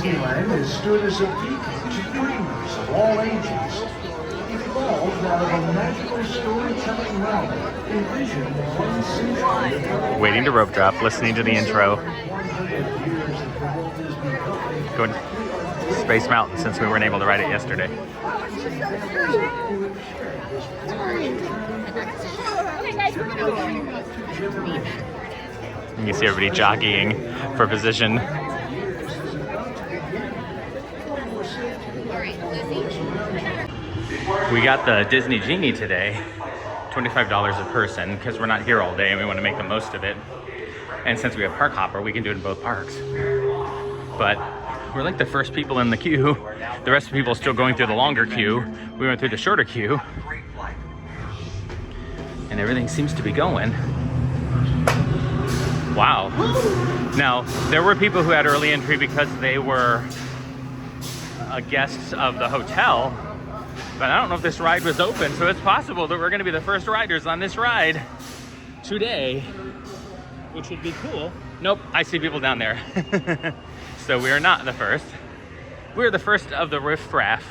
Disneyland has stood as a beacon to dreamers of all ages. Evolved out of a magical storytelling realm envisioned 1 century ago. Waiting to rope drop, listening to the intro. Going to Space Mountain since we weren't able to ride it yesterday. You can see everybody jockeying for position. We got the Disney Genie today, $25 a person, because we're not here all day and we want to make the most of it. And since we have Park Hopper, we can do it in both parks. But we're like the first people in the queue. The rest of the people are still going through the longer queue. We went through the shorter queue. And everything seems to be going. Wow. Now, there were people who had early entry because they were guests of the hotel. But I don't know if this ride was open, so it's possible that we're going to be the first riders on this ride today, which would be cool. Nope, I see people down there. So we are not the first. We're the first of the riffraff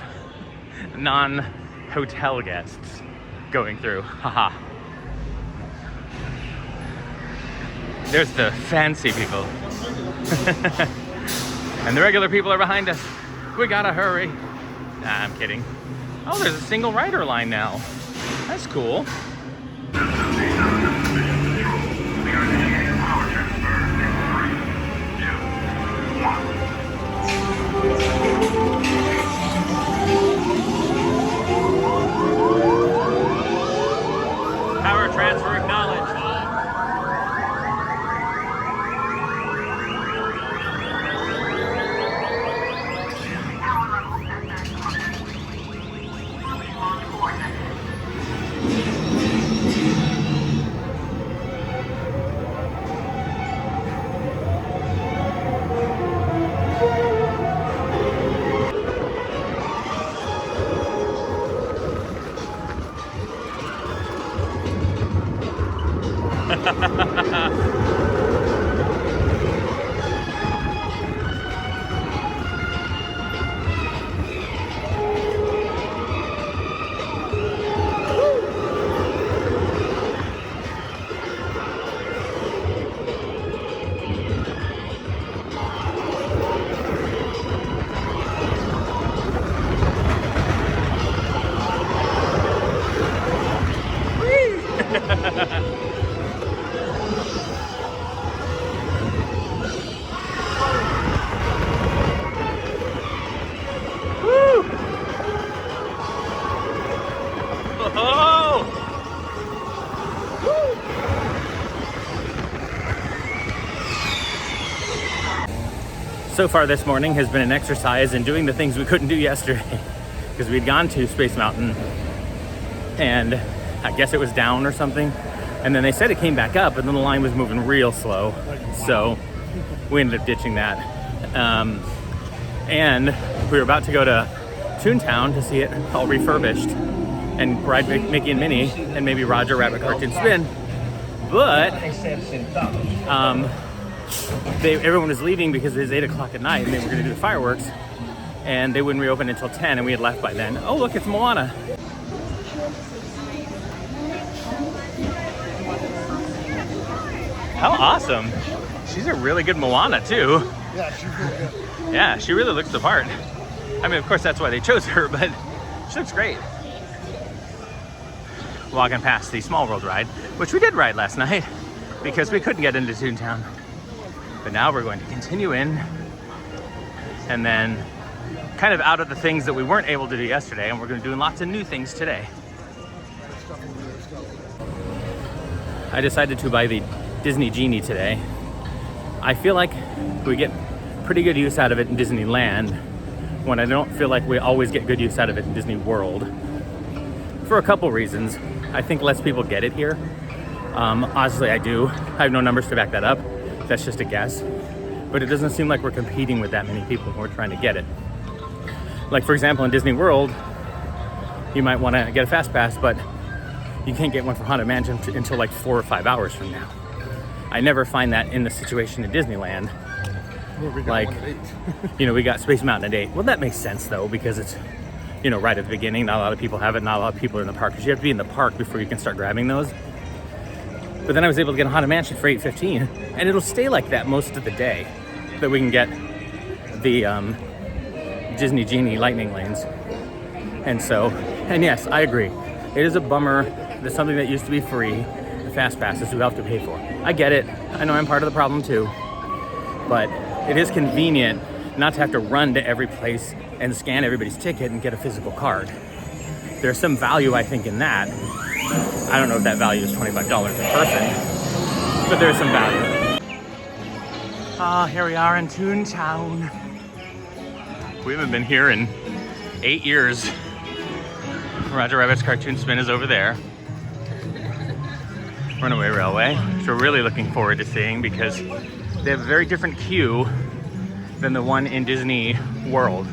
non-hotel guests going through. Haha. There's the fancy people. And the regular people are behind us. We gotta hurry. Nah, I'm kidding. Oh, there's a single rider line now. That's cool. Power transfer acknowledged. So far this morning has been an exercise in doing the things we couldn't do yesterday because we'd gone to Space Mountain and I guess it was down or something, and then they said it came back up and then the line was moving real slow, so we ended up ditching that. And we were about to go to Toontown to see it all refurbished and ride Mickey and Minnie and maybe Roger Rabbit Cartoon Spin, but everyone was leaving because it was 8 o'clock at night and they were going to do the fireworks and they wouldn't reopen until 10 and we had left by then. Oh look, it's Moana. How awesome. She's a really good Moana too. Yeah, she's really good. Yeah, she really looks the part. I mean, of course that's why they chose her, but she looks great. Walking past the Small World ride, which we did ride last night because we couldn't get into Toontown. But now we're going to continue in and then kind of out of the things that we weren't able to do yesterday, and we're going to do lots of new things today. I decided to buy the Disney Genie today. I feel like we get pretty good use out of it in Disneyland when I don't feel like we always get good use out of it in Disney World. For a couple reasons. I think less people get it here. Honestly, I do. I have no numbers to back that up. That's just a guess. But it doesn't seem like we're competing with that many people who are trying to get it. Like, for example, in Disney World, you might want to get a fast pass, but you can't get one for Haunted Mansion until like 4 or 5 hours from now. I never find that in the situation in Disneyland, Like, you know, we got Space Mountain at 8. Well, that makes sense though, because it's, you know, right at the beginning. Not a lot of people have it. Not a lot of people are in the park, because you have to be in the park before you can start grabbing those. But then I was able to get a Haunted Mansion for $8.15, and it'll stay like that most of the day, that we can get the Disney Genie lightning lanes. And so, and yes, I agree. It is a bummer that something that used to be free, the fast passes, we have to pay for. I get it. I know I'm part of the problem too. But it is convenient not to have to run to every place and scan everybody's ticket and get a physical card. There's some value, I think, in that. I don't know if that value is $25 a person, but there's some value. Ah, here we are in Toontown. We haven't been here in 8 years. Roger Rabbit's Cartoon Spin is over there. Runaway Railway, which we're really looking forward to seeing, because they have a very different queue than the one in Disney World.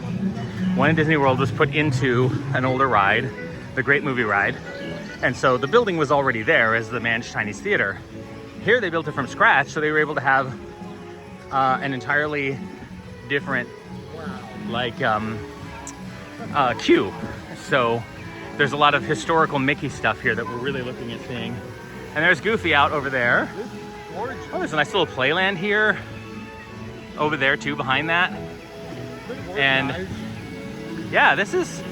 One in Disney World was put into an older ride, the Great Movie Ride, and so the building was already there as the Man's Chinese Theater. Here they built it from scratch, so they were able to have an entirely different queue. So there's a lot of historical Mickey stuff here that we're really looking at seeing. And there's Goofy out over there. Oh, there's a nice little playland here. Over there too, behind that. And yeah, this is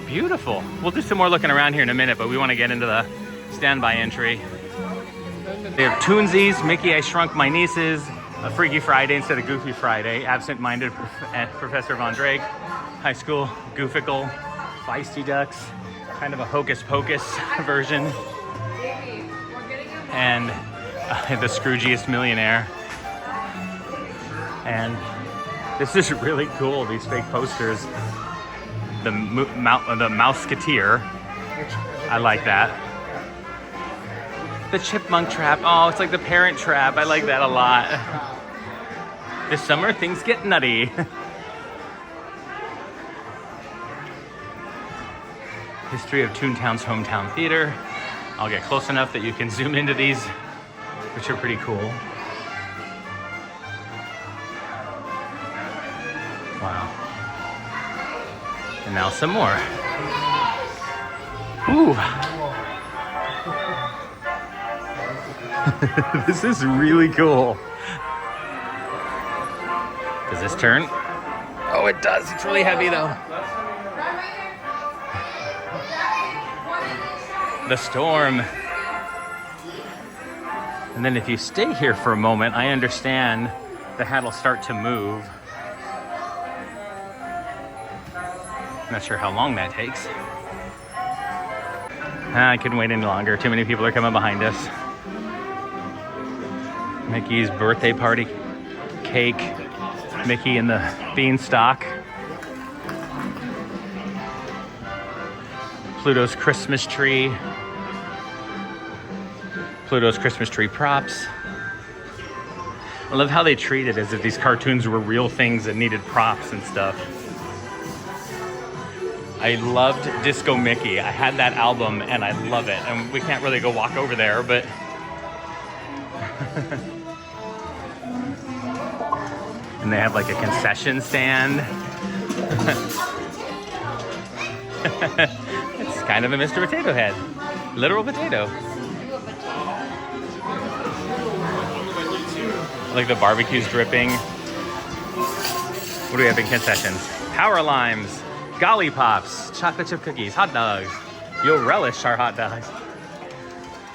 beautiful. We'll do some more looking around here in a minute, but we want to get into the standby entry. They have Toonsies, Mickey, I Shrunk My Nieces, a Freaky Friday instead of Goofy Friday, Absent-Minded Professor Von Drake, High School Gooficle, Feisty Ducks, kind of a Hocus Pocus version, and the Scroogiest Millionaire. And this is really cool, these fake posters. The Mouseketeer, I like that. The Chipmunk Trap, oh, it's like the Parent Trap, I like that a lot. This summer, things get nutty. History of Toontown's Hometown Theater. I'll get close enough that you can zoom into these, which are pretty cool. Wow. And now some more. Ooh. This is really cool. Does this turn? Oh, it does. It's really heavy though. The storm. And then if you stay here for a moment, I understand the hat will start to move. Not sure how long that takes. I couldn't wait any longer. Too many people are coming behind us. Mickey's birthday party cake. Mickey and the beanstalk. Pluto's Christmas tree. Pluto's Christmas tree props. I love how they treat it as if these cartoons were real things that needed props and stuff. I loved Disco Mickey. I had that album and I love it. And we can't really go walk over there, but and they have like a concession stand. It's kind of a Mr. Potato Head. Literal potato. Like the barbecue's dripping. What do we have in concessions? Power Limes, Golly Pops, chocolate chip cookies, hot dogs. You'll relish our hot dogs.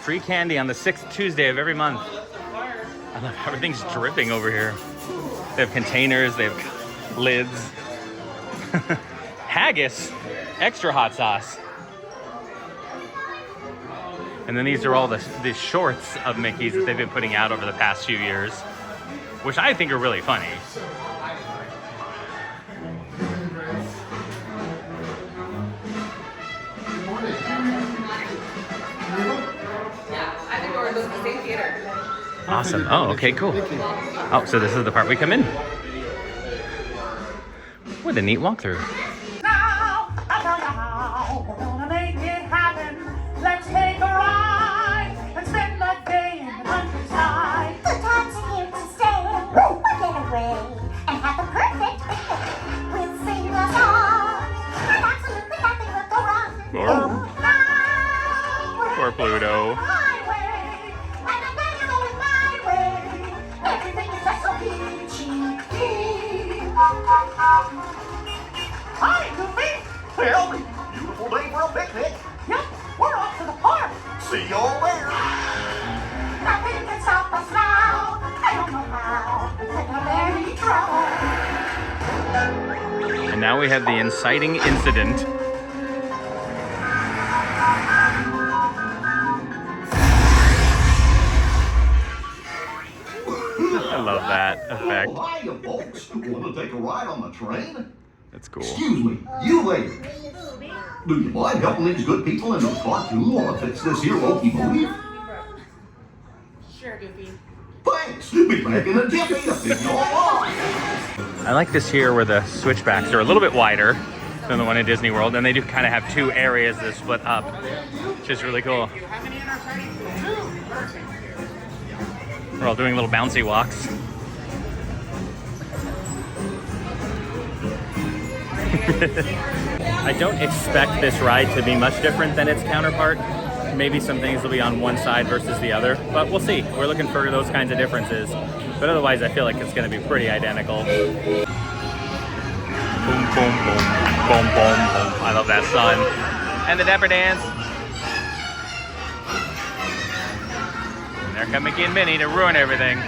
Free candy on the 6th Tuesday of every month. I love how everything's dripping over here. They have containers, they have lids. Haggis, extra hot sauce. And then these are all the shorts of Mickey's that they've been putting out over the past few years, which I think are really funny. Awesome. Oh, okay, cool. Oh, so this is the part we come in. What a neat walkthrough. Now, I'll tell you how we're gonna make it happen. Let's take a ride and spend the day in the countryside. The cats are here to stay. We'll get away. Pluto. My way, and I'm gonna go in my way. Everything is just so peachy. Hi, Goofy. Well, beautiful day for a picnic. Yep, we're off to the park. See y'all there. Nothing can stop us now. I don't know how. Take a very trouble. And now we have the inciting incident. I love that effect. Oh, hiya, folks. Want to take a ride on the train? That's cool. Excuse me, you lady. Do you mind helping these good people in the cartoon while I fix this here wokey movie? Sure, Goofy. Thanks. Be back in a jiffy to fix y'all up. I like this here where the switchbacks are a little bit wider than the one at Disney World, and they do kind of have two areas that split up, which is really cool. We're all doing little bouncy walks. I don't expect this ride to be much different than its counterpart. Maybe some things will be on one side versus the other, but we'll see. We're looking for those kinds of differences. But otherwise, I feel like it's going to be pretty identical. Boom, boom, boom, boom, boom, boom. I love that sun. And the Dapper Dance. And there come Mickey and Minnie to ruin everything.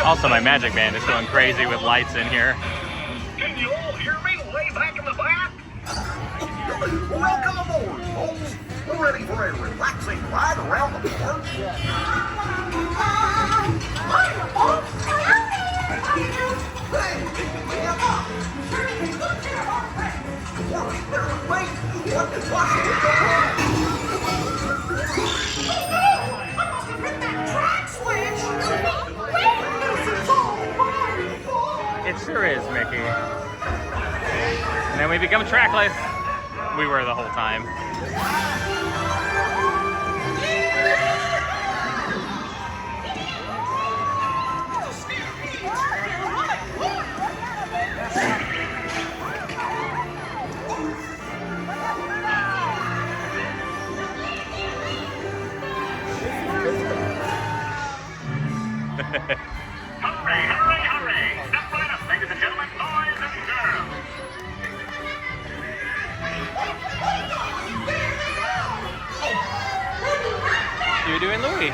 Also, my magic band is going crazy with lights in here. Can you all hear me way back in the back? Welcome aboard, folks. We're ready for a relaxing ride around the park. Hey, wait, what is possibly going It sure is, Mickey. And then we become trackless. We were the whole time. Hooray, hooray, hooray! Step right up, ladies and gentlemen, boys and girls. You're doing Louie.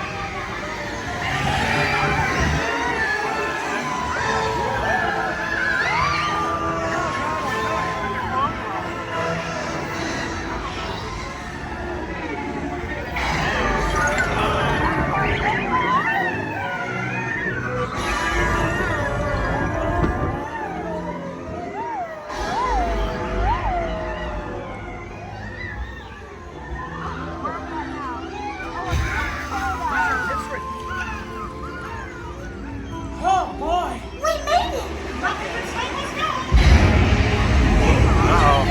Oh boy! We made it! Nothing can slow us down! Uh-oh.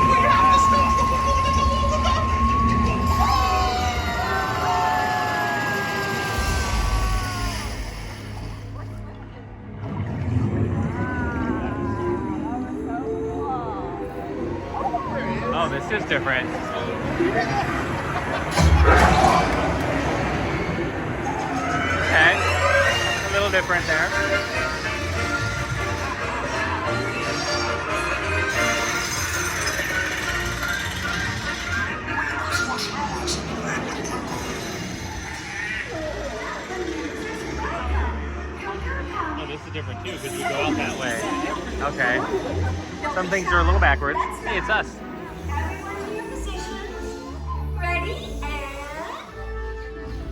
We have to stop! Oh, this is different. Okay. A little different there. Oh, this is different too because we go out that way. Okay. Some things are a little backwards. Hey, it's us. Everyone to your positions. Ready and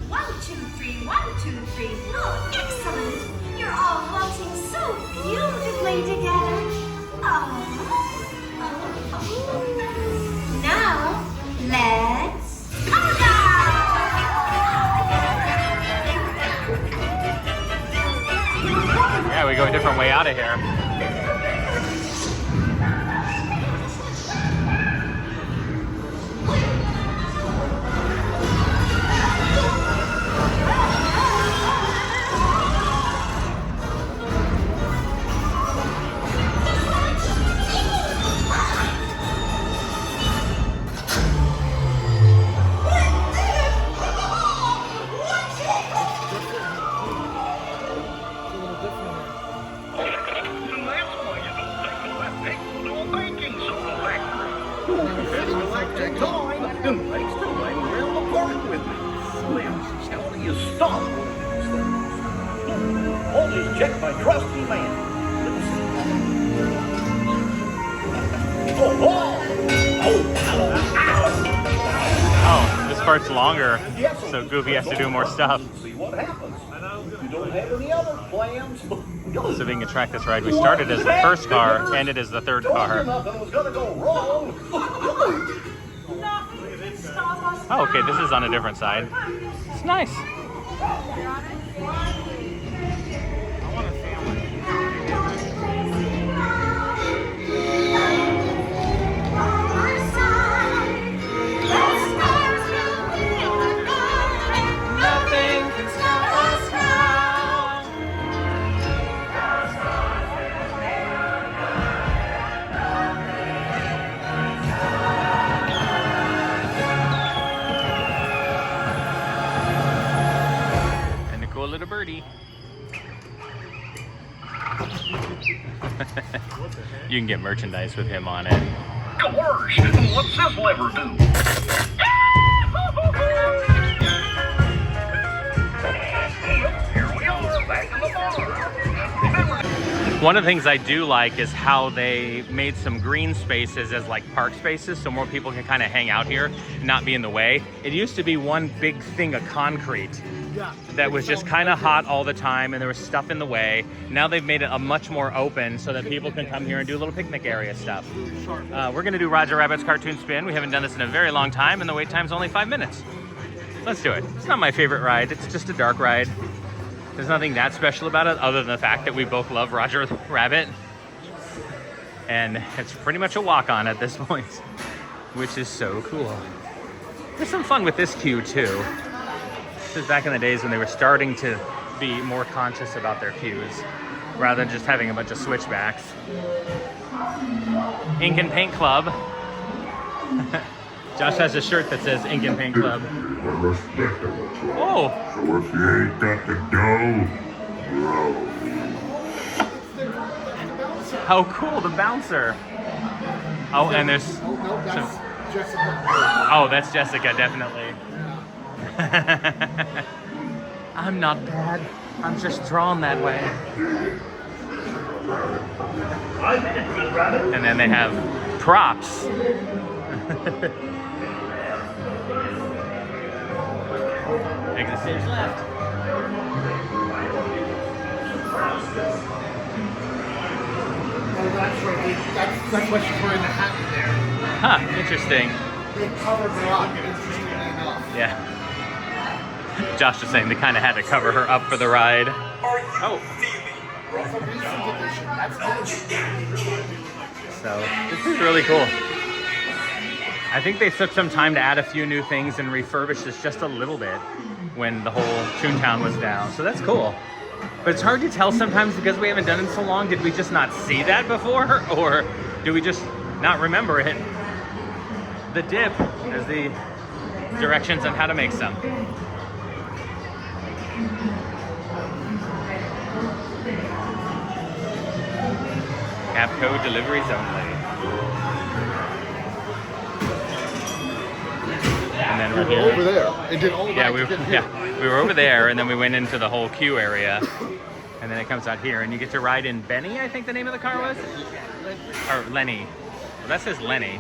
1, 2, 3, 1, 2, 3. Oh, excellent! You're all waltzing so beautifully together. Oh. Now let's Yeah, we go a different way out of here. stop one of these things. I'll just check my trusty man. Oh, this part's longer, so Goofy has to do more stuff. See what happens. You don't have any other plans? So being a track this ride, we started as the first car, ended as the third car. Nothing was gonna go wrong. Nothing can stop us. Oh, okay, this is on a different side. It's nice. Nothing can stop us now. And a cool little birdie. You can get merchandise with him on it. Gosh, what's this lever do? Here we are, back in the bar. One of the things I do like is how they made some green spaces as like park spaces so more people can kind of hang out here and not be in the way. It used to be one big thing of concrete that was just kind of hot all the time and there was stuff in the way. Now they've made it a much more open so that people can come here and do a little picnic area stuff. We're gonna do Roger Rabbit's Cartoon Spin. We haven't done this in a very long time and the wait time's only 5 minutes. Let's do it. It's not my favorite ride, it's just a dark ride. There's nothing that special about it other than the fact that we both love Roger Rabbit. And it's pretty much a walk-on at this point, which is so cool. There's some fun with this queue too. This is back in the days when they were starting to be more conscious about their queues rather than just having a bunch of switchbacks. Ink and Paint Club. Josh has a shirt that says Ink and Paint Club. Oh! So if you ain't got the dough, bro. How cool, the bouncer. Oh, and there's... Oh, that's Jessica, definitely. I'm not bad. I'm just drawn that way. And then they have props. Exit stage left. That's what she's wearing the hat there. Huh, interesting. They covered her up, interestingly enough. Yeah. Josh was saying they kind of had to cover her up for the ride. Oh. That's a recent edition. That's good. So, this is really cool. I think they took some time to add a few new things and refurbish this just a little bit when the whole Toontown was down. So that's cool. But it's hard to tell sometimes because we haven't done it so long. Did we just not see that before? Or do we just not remember it? The dip is the directions on how to make some. Capco deliveries only. And then we're here. Over there. It did all the Yeah, way to get here. we were over there, and then we went into the whole queue area, and then it comes out here, and you get to ride in Benny, I think the name of the car was, or Lenny. Well, that says Lenny.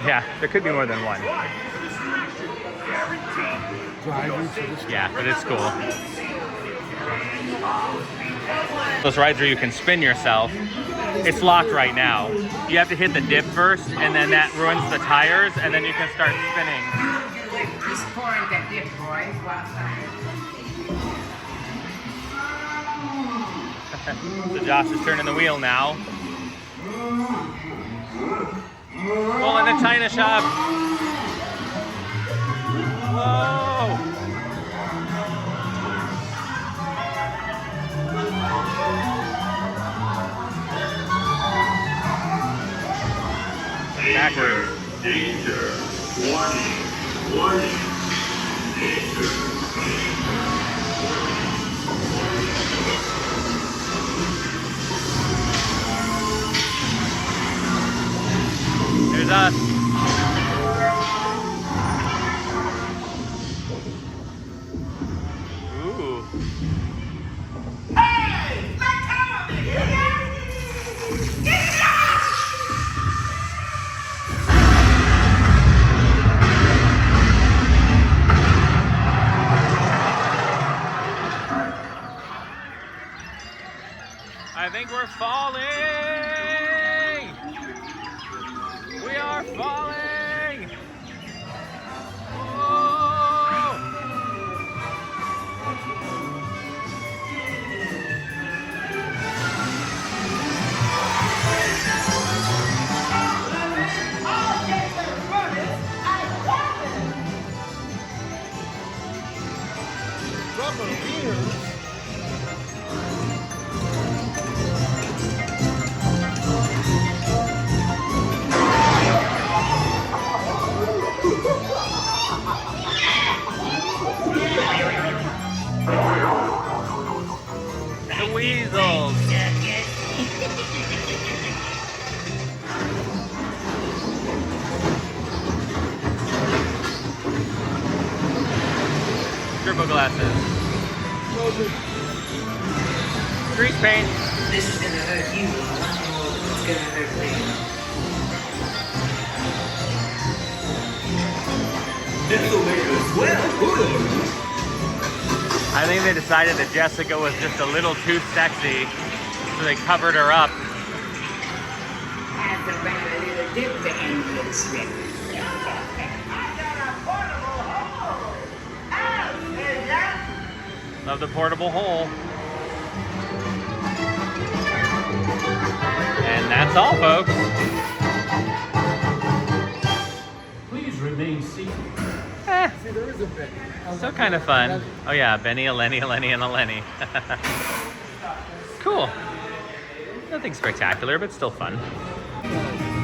Yeah, there could be more than one. Yeah, but it's cool. Those rides where you can spin yourself, it's locked right now. You have to hit the dip first, and then that ruins the tires, and then you can start spinning. Just pouring that dip, boys. So Josh is turning the wheel now. Oh, in the China shop. Whoa. Backwards. Danger. Warning. Warning. Danger. There's us. Hey, let come of me, you guys! I think we're falling! We are falling! Oh! I'll get the furnace and weapons. Rubber ears. The weasels! Turbo glasses. Grease paint. This is gonna hurt you a lot more than it's gonna hurt me. This'll make us well. I think they decided that Jessica was just a little too sexy, so they covered her up. Have to bring a little dip to end this trip. I got a portable hole! Out, is that? Love the portable hole. And that's all, folks. Please remain seated. See, there is a bit. So kind of fun. Oh yeah, Benny, a Lenny, and a Lenny. Cool. Nothing spectacular, but still fun.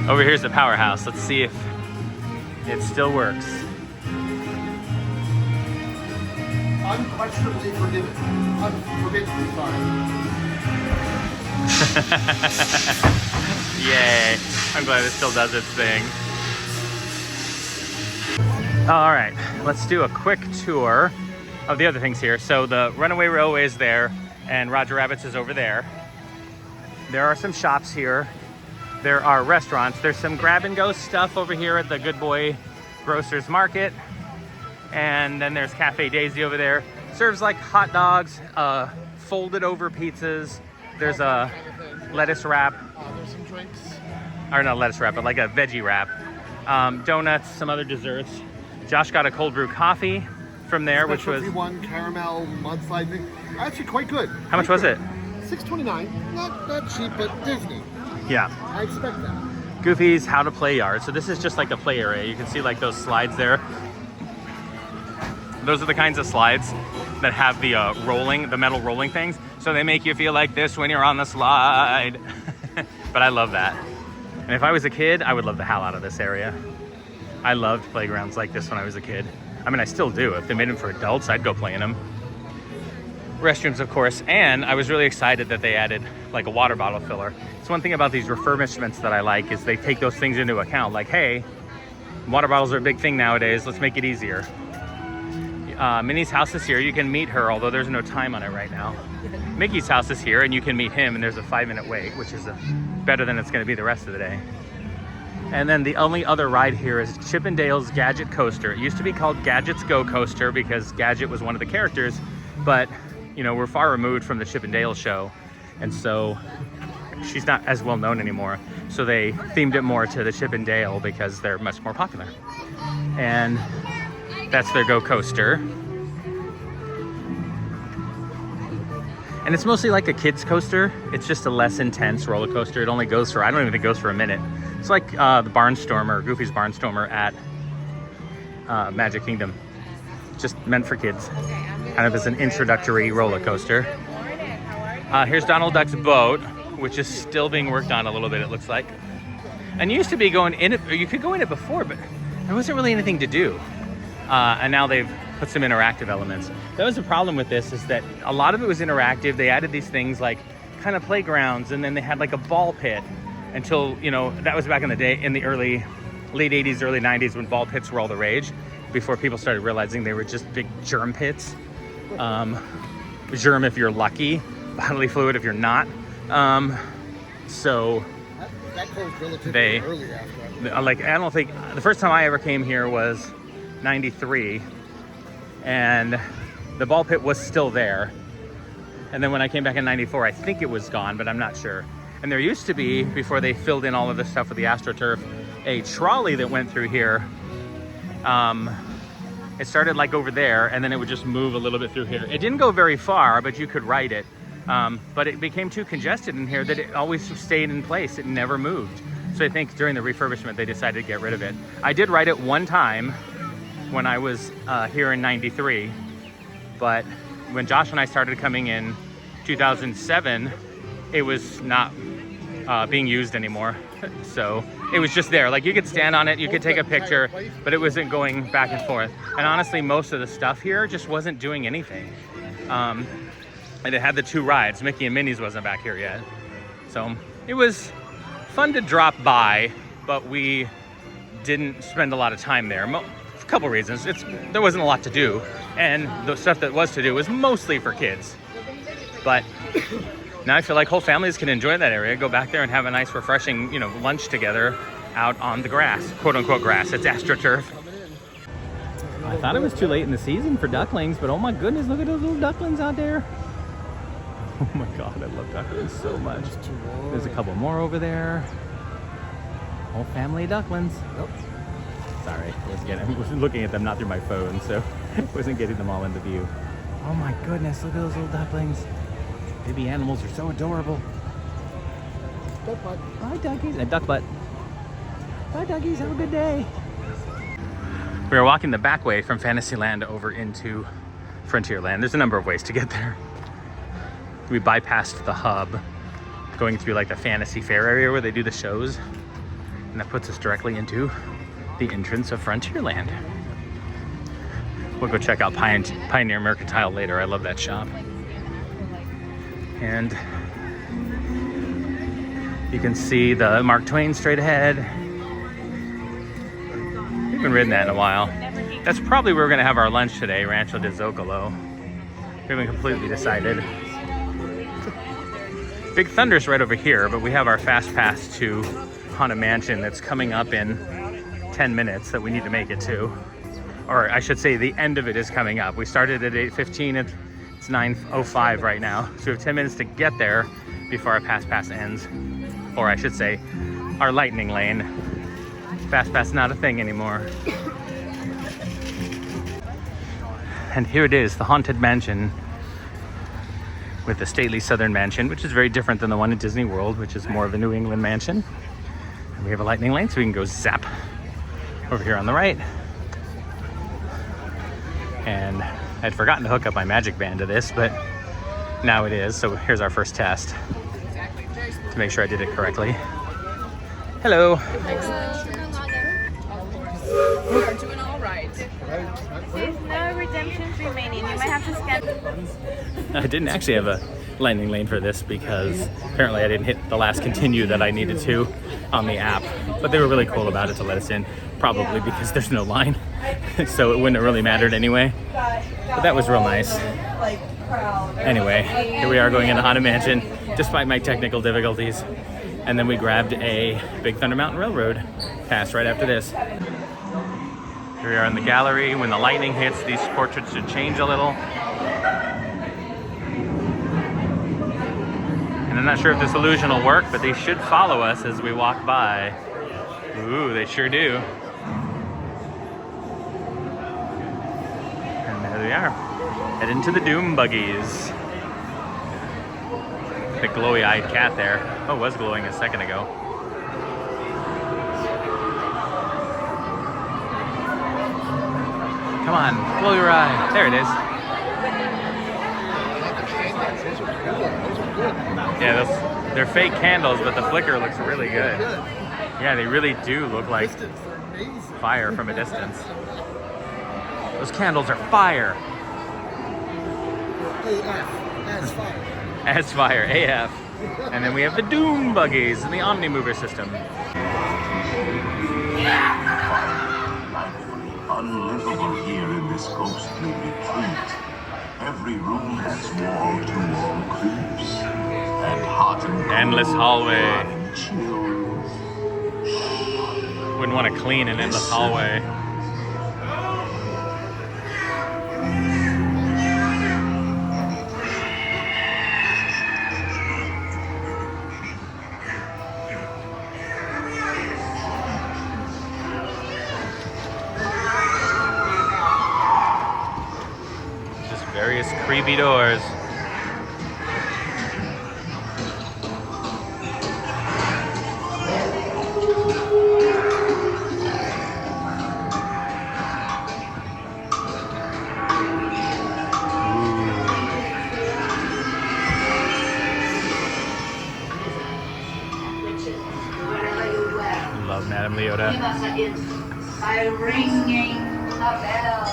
Over here's the powerhouse. Let's see if it still works. Unquestionably forgiven. Unforbidden, sorry. Yay. I'm glad it still does its thing. All right, let's do a quick tour of the other things here. So the Runaway Railway is there and Roger Rabbit's is over there. There are some shops here. There are restaurants. There's some grab and go stuff over here at the Good Boy Grocers Market. And then there's Cafe Daisy over there. Serves like hot dogs, folded over pizzas. There's a lettuce wrap. There's some drinks. Or not lettuce wrap, but like a veggie wrap. Donuts, some other desserts. Josh got a cold brew coffee from there, which was one caramel mudslide thing. Actually, quite good. how much was it? $6.29. Not cheap, but Disney. Yeah. I expect that. Goofy's How to Play Yard. So this is just like the play area. You can see like those slides there. Those are the kinds of slides that have the the metal rolling things. So they make you feel like this when you're on the slide. But I love that. And if I was a kid, I would love the hell out of this area. I loved playgrounds like this when I was a kid. I mean, I still do. If they made them for adults, I'd go play in them. Restrooms, of course. And I was really excited that they added like a water bottle filler. It's one thing about these refurbishments that I like is they take those things into account. Like, hey, water bottles are a big thing nowadays. Let's make it easier. Minnie's house is here. You can meet her, although there's no time on it right now. Mickey's house is here and you can meet him, and there's a 5-minute wait, which is better than it's going to be the rest of the day. And then the only other ride here is Chip 'n Dale's Gadget Coaster. It used to be called Gadget's Go Coaster because Gadget was one of the characters, but you know, we're far removed from the Chip 'n Dale show, and so she's not as well known anymore. So they themed it more to the Chip 'n Dale because they're much more popular. And that's their Go Coaster. And it's mostly like a kid's coaster. It's just a less intense roller coaster. It only goes for, I don't even think it goes for a minute. It's like the Barnstormer, Goofy's Barnstormer at Magic Kingdom. Just meant for kids. Kind of as an introductory roller coaster. Here's Donald Duck's boat, which is still being worked on a little bit, it looks like. And you used to be going in it, or you could go in it before, but there wasn't really anything to do. And now they've put some interactive elements. That was the problem with this, is that a lot of it was interactive. They added these things like kind of playgrounds, and then they had like a ball pit until, you know, that was back in the day, in the late 80s, early 90s, when ball pits were all the rage, before people started realizing they were just big germ pits. germ if you're lucky, bodily fluid if you're not. So That closed relatively they, early after. like, I don't think, the first time I ever came here was 93, and the ball pit was still there. And then when I came back in 94, I think it was gone, but I'm not sure. And there used to be, before they filled in all of this stuff with the AstroTurf, a trolley that went through here. It started like over there, and then it would just move a little bit through here. It didn't go very far, but you could ride it. But it became too congested in here that it always stayed in place. It never moved. So I think during the refurbishment, they decided to get rid of it. I did ride it one time when I was here in 93, but when Josh and I started coming in 2007, it was not being used anymore. So it was just there. Like, you could stand on it, you could take a picture, but it wasn't going back and forth. And honestly, most of the stuff here just wasn't doing anything. And it had the 2 rides. Mickey and Minnie's wasn't back here yet. So it was fun to drop by, but we didn't spend a lot of time there. A couple reasons. There wasn't a lot to do, and the stuff that was to do was mostly for kids. But now I feel like whole families can enjoy that area, go back there and have a nice refreshing, lunch together out on the grass, quote unquote grass. It's AstroTurf. I thought it was too late in the season for ducklings, but oh my goodness, look at those little ducklings out there. Oh my God, I love ducklings so much. There's a couple more over there. Whole family of ducklings. Nope. Sorry, I was looking at them not through my phone, so I wasn't getting them all into view. Oh my goodness, look at those little ducklings. Baby animals are so adorable. Duck butt. Bye, duckies. And duck butt. Bye, duckies. Have a good day. We are walking the back way from Fantasyland over into Frontierland. There's a number of ways to get there. We bypassed the hub, going through like the Fantasy Fair area where they do the shows. And that puts us directly into the entrance of Frontierland. We'll go check out Pioneer Mercantile later. I love that shop. And you can see the Mark Twain straight ahead. We haven't ridden that in a while. That's probably where we're gonna have our lunch today, Rancho de Zocalo. We haven't completely decided. Big Thunder's right over here, but we have our fast pass to Haunted Mansion that's coming up in 10 minutes that we need to make it to. Or I should say the end of it is coming up. We started at 8:15, it's 9:05 right now. So we have 10 minutes to get there before our fast pass ends. Or I should say, our lightning lane. Fast pass not a thing anymore. And here it is, the Haunted Mansion with the stately Southern Mansion, which is very different than the one at Disney World, which is more of a New England mansion. And we have a lightning lane, so we can go zap over here on the right. And I'd forgotten to hook up my magic band to this, but now it is. So here's our first test to make sure I did it correctly. Hello. We are doing all right. There's no redemptions remaining. You might have to scan. I didn't actually have a lightning lane for this because apparently I didn't hit the last continue that I needed to on the app. But they were really cool about it to let us in, probably because there's no line. So it wouldn't have really mattered anyway. But that was real nice. Anyway, here we are going into Haunted Mansion, despite my technical difficulties. And then we grabbed a Big Thunder Mountain Railroad pass right after this. Here we are in the gallery. When the lightning hits, these portraits should change a little. And I'm not sure if this illusion will work, but they should follow us as we walk by. Ooh, they sure do. And there they are. Head into the Doom Buggies. The glowy-eyed cat there. Oh, was glowing a second ago. Come on, blow your eye. There it is. Yeah, they're fake candles, but the flicker looks really good. Yeah, they really do look like fire from a distance. Those candles are fire. As fire. As fire, AF. And then we have the Doom Buggies and the Omni-Mover system. Unlivable here in this ghostly retreat. Every Every room has wall-to-wall creeps and hot and Endless hallway. chills. Wouldn't want to clean an endless hallway. Just various creepy doors. Love Madame Leota. Give us a hint by ringing the bell.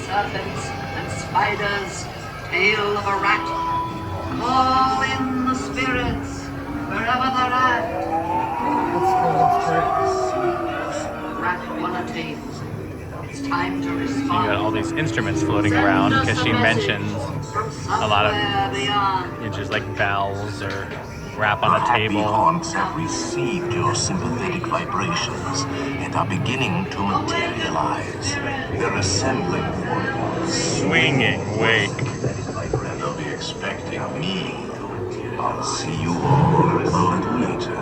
Serpents and spiders, tail of a rat. Call in the spirits wherever they're at. Rat one a tail. It's time to You respond. got all these instruments floating around because she mentions a lot of just like bells or rap on a Happy table. haunts have received your sympathetic vibrations and are beginning to materialize. They're assembling for you. Swinging wake. They'll be expecting me. I'll see you all a little later.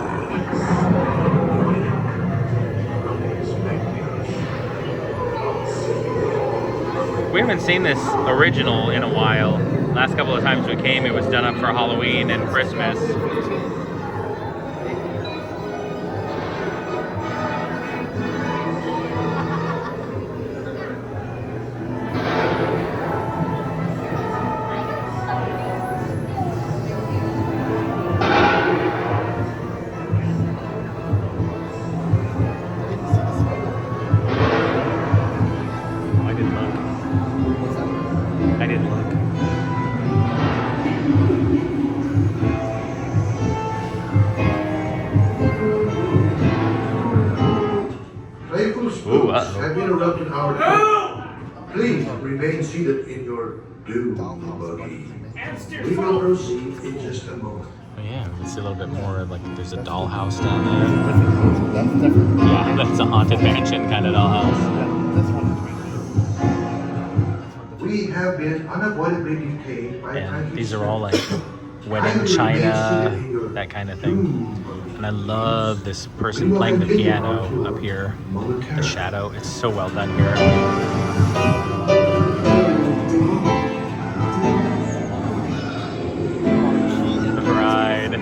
We haven't seen this original in a while. Last couple of times we came, it was done up for Halloween and Christmas. I didn't look. I didn't look. Playful Ooh, spooks uh-oh. have interrupted our Please remain seated in your doom buggy. We will proceed in just a moment. Oh yeah, we can see a little bit more of like there's a dollhouse down there. That's different. Yeah, that's a haunted mansion kind of dollhouse. This one is We have been unavoidably detained by And these are all like wedding china, that kind of thing. And I love this person playing the piano up here. The shadow, it's so well done here. The bride.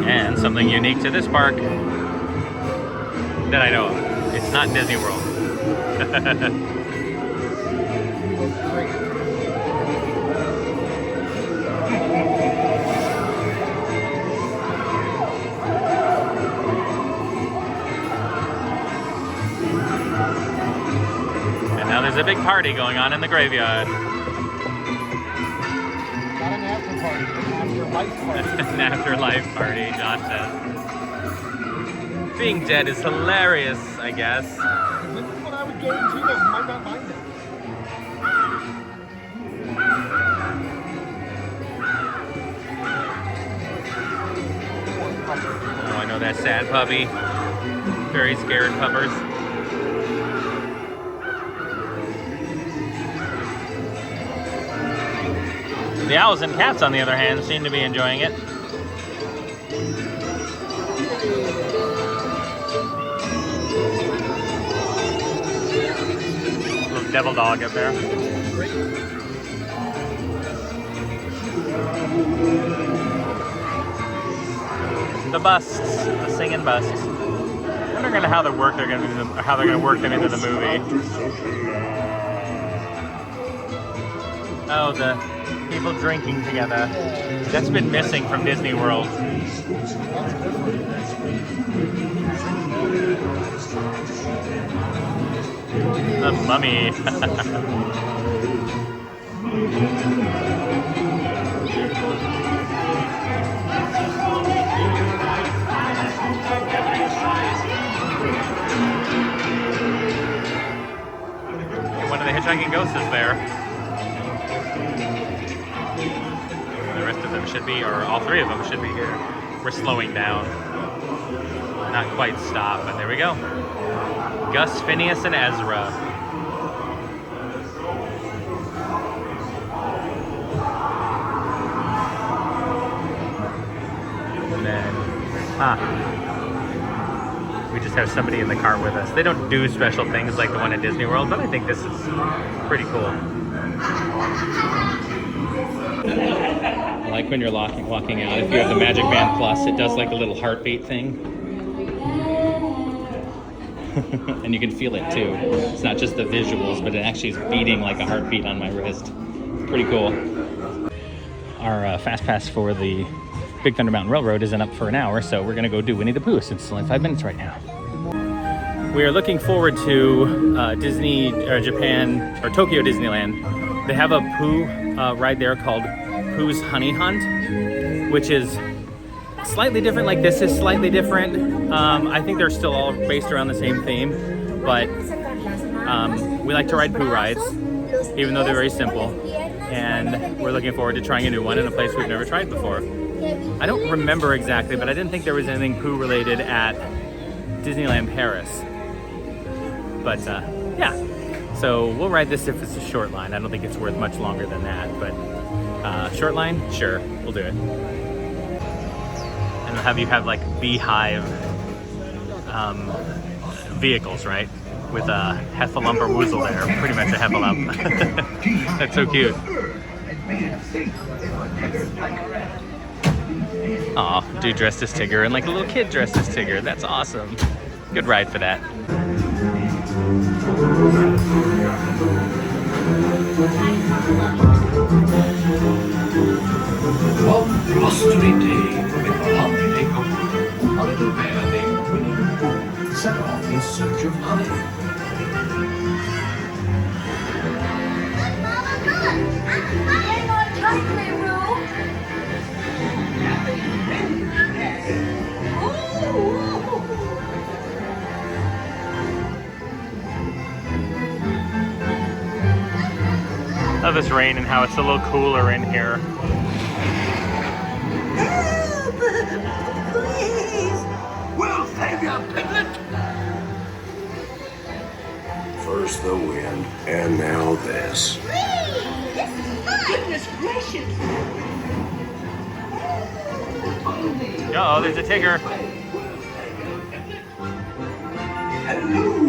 And something unique to this park that I know of. It's not Disney World. And now there's a big party going on in the graveyard. not an after party, an after life party. An afterlife party, John says. Being dead is hilarious, I guess. This is what I would guarantee that you might not mind it. Oh, I know that sad puppy. Very scared puppers. The owls and cats, on the other hand, seem to be enjoying it. Little devil dog up there. The busts, the singing busts. I'm wondering how they're going to work them into the movie. Oh, the people drinking together. That's been missing from Disney World. The mummy. Hitchhiking Ghost is there. The rest of them should be, or all three of them should be here. We're slowing down. Not quite stop, but there we go. Gus, Phineas, and Ezra. And then, we just have somebody in the car with us. They don't do special things like the one at Disney World, but I think this is pretty cool. I like when you're walking out. If you have the Magic Band Plus, it does like a little heartbeat thing. And you can feel it too. It's not just the visuals, but it actually is beating like a heartbeat on my wrist. Pretty cool. Our Fast Pass for the Big Thunder Mountain Railroad isn't up for an hour, so we're gonna go do Winnie the Pooh since it's only 5 minutes right now. We are looking forward to Disney or Japan or Tokyo Disneyland. They have a Pooh ride there called Pooh's Honey Hunt, which is slightly different. Like this is slightly different. I think they're still all based around the same theme, but we like to ride Pooh rides, even though they're very simple. And we're looking forward to trying a new one in a place we've never tried before. I don't remember exactly, but I didn't think there was anything Pooh related at Disneyland Paris. But yeah, so we'll ride this if it's a short line. I don't think it's worth much longer than that, but short line, sure, we'll do it. And we'll have you have like beehive vehicles, right? With a heffalump or woozle there, pretty much a heffalump. That's so cute. Aw, dude dressed as Tigger and like a little kid dressed as Tigger. That's awesome. Good ride for that. One blustery day, with a holiday couple, a little bear named Winnie the Pooh set off in search of honey. I love this rain and how it's a little cooler in here. Help! Please! We'll save you, Piglet! First the wind, and now this. Goodness gracious! Uh-oh, there's a Tigger. Hello!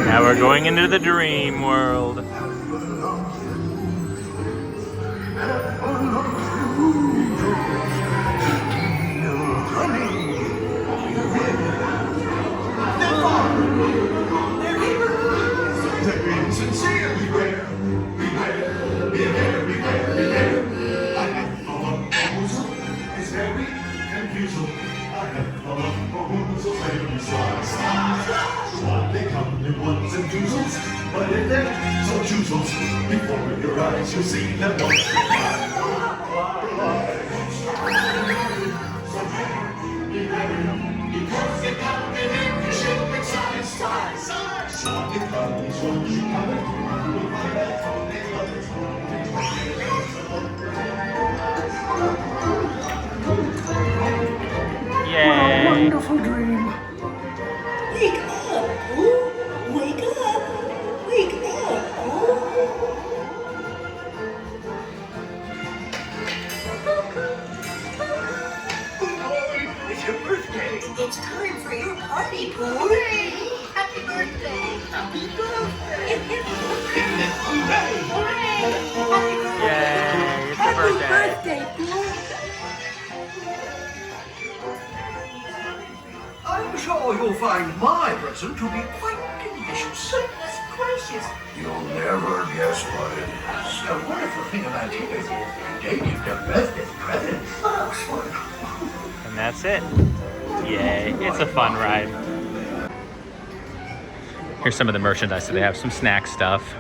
Now we're going into the dream world. But if they're so choozles, before your eyes you'll see them all. So be ready, because they're coming in your ship inside, side. If these ones you coming, we'll find out how they love it. Yay! Wonderful dream. Wake up, Pooh! Wake up! Wake up, Pooh! It's your birthday. It's time for your party, Pooh! Hooray! Happy birthday! Happy birthday! Hooray! Yay! It's your birthday. I'm sure you'll find my present to be quite delicious. Goodness gracious! You'll never guess what it is. The wonderful thing about it is they give their birthday presents. And that's it. Yay, it's a fun ride. Here's some of the merchandise that they have, some snack stuff.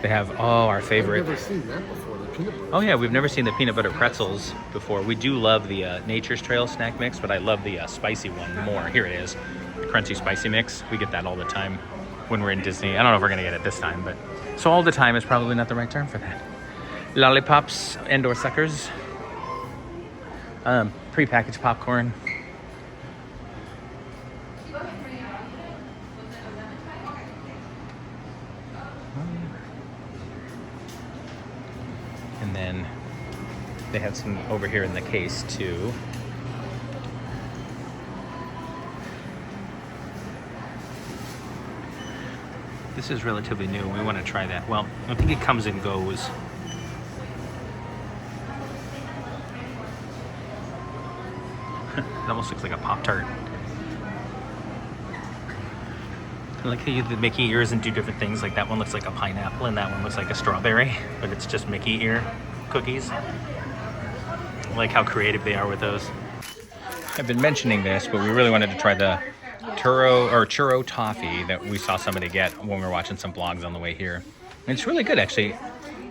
They have, oh, our I've favorite. never seen that before. The peanut butter. Oh yeah, we've never seen the peanut butter pretzels before. We do love the Nature's Trail snack mix, but I love the spicy one more. Here it is, the crunchy spicy mix. We get that all the time when we're in Disney. I don't know if we're gonna get it this time, but so all the time is probably not the right term for that. Lollipops and/or suckers. Pre-packaged popcorn. And then they have some over here in the case too. This is relatively new. We want to try that. Well, I think it comes and goes. It almost looks like a Pop-Tart. I like how you the Mickey ears and do different things. Like that one looks like a pineapple and that one looks like a strawberry, but it's just Mickey ear cookies. I like how creative they are with those. I've been mentioning this, but we really wanted to try the churro toffee that we saw somebody get when we were watching some vlogs on the way here. And it's really good, actually.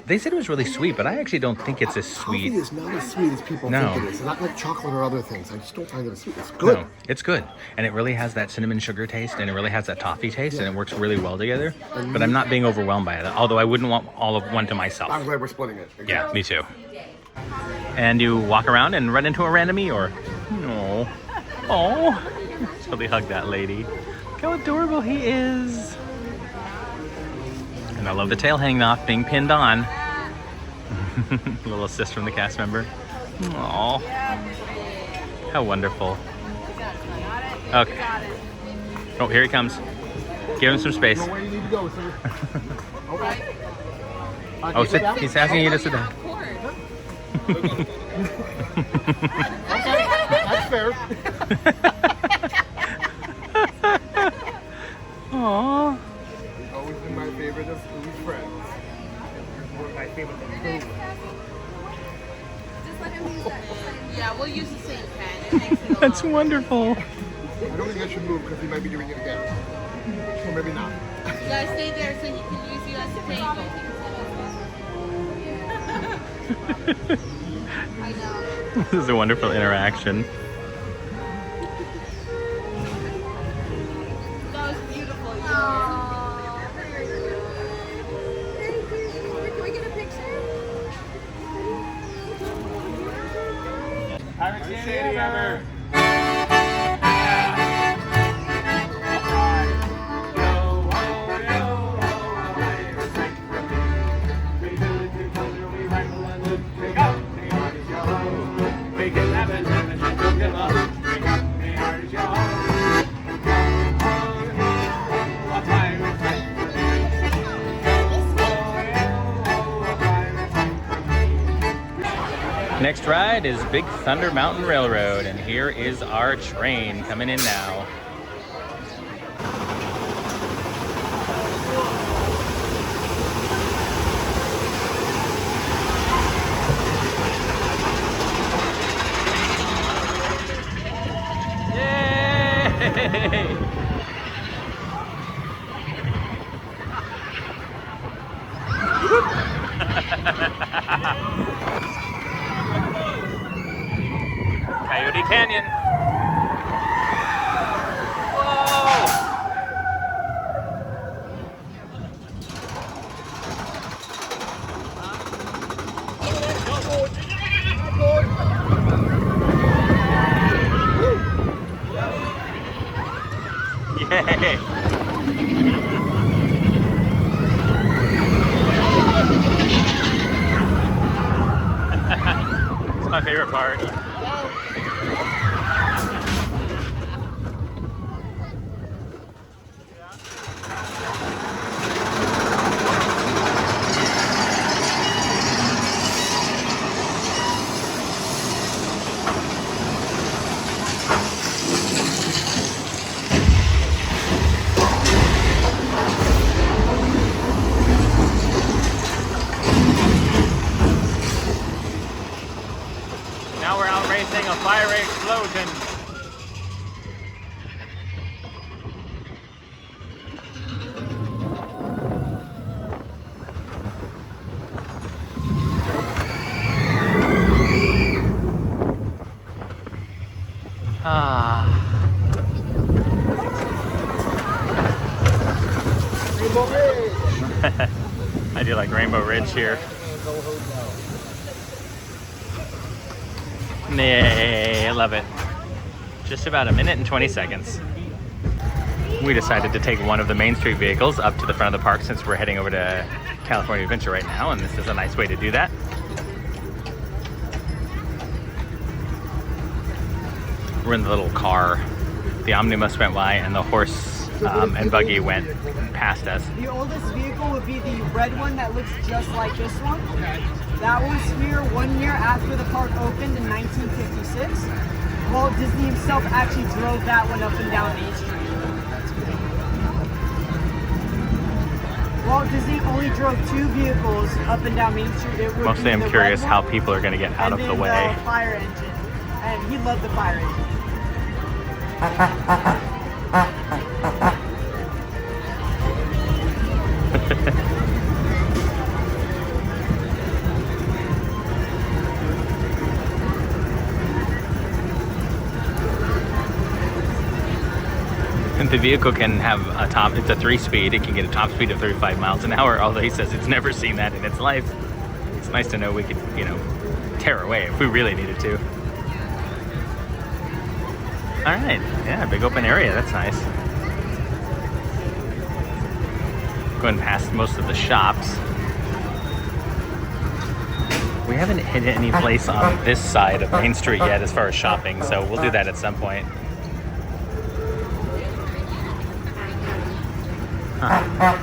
They said it was really sweet, but I actually don't think it's as sweet. Coffee is not as sweet as people No. think it is. It's not like chocolate or other things. I just don't find it as sweet. It's good. No, it's good. And it really has that cinnamon sugar taste, and it really has that toffee taste, and it works really well together. But I'm not being overwhelmed by it, although I wouldn't want all of one to myself. I'm glad we're splitting it. Yeah, me too. And you walk around and run into a random Eeyore. No. Oh. So they hug that lady. Look how adorable he is. And I love the tail hanging off, being pinned on. A little assist from the cast member. Aww. How wonderful. Okay. Oh, here he comes. Give him some space. Where you need to go, sir. Okay. Oh, he's asking you to sit down. That's fair. Aww. He's always been my favorite of Lou's friends. My favorite of Lou. Yeah, we'll use the same pen. It makes it That's wonderful. I don't think I should move because he might be doing it again. Or maybe not. You guys stay there so he can use you as a table. I know. This is a wonderful interaction. That was beautiful. Can we get a picture? Pirate City ever. Next ride is Big Thunder Mountain Railroad, and here is our train coming in now. Yay! Coyote Canyon. Whoa! Yay! It's my favorite part. Now we're out racing a fiery explosion. Rainbow Ridge. I do like Rainbow Ridge here. Nay, I love it. Just about a minute and 20 seconds. We decided to take one of the Main Street vehicles up to the front of the park since we're heading over to California Adventure right now, and this is a nice way to do that. We're in the little car. The omnibus went by and the horse and buggy went past us. The oldest vehicle would be the red one that looks just like this one. That was here 1 year after the park opened in 1956. Walt Disney himself actually drove that one up and down Main Street. Walt Disney only drove 2 vehicles up and down Main Street. Mostly I'm curious how people are going to get out of the way. The fire engine. And he loved the fire engine. The vehicle can have a top, it's a 3-speed, it can get a top speed of 35 miles an hour, although he says it's never seen that in its life. It's nice to know we could, you know, tear away if we really needed to. All right, yeah, big open area, that's nice. Going past most of the shops. We haven't hit any place on this side of Main Street yet as far as shopping, so we'll do that at some point. Huh.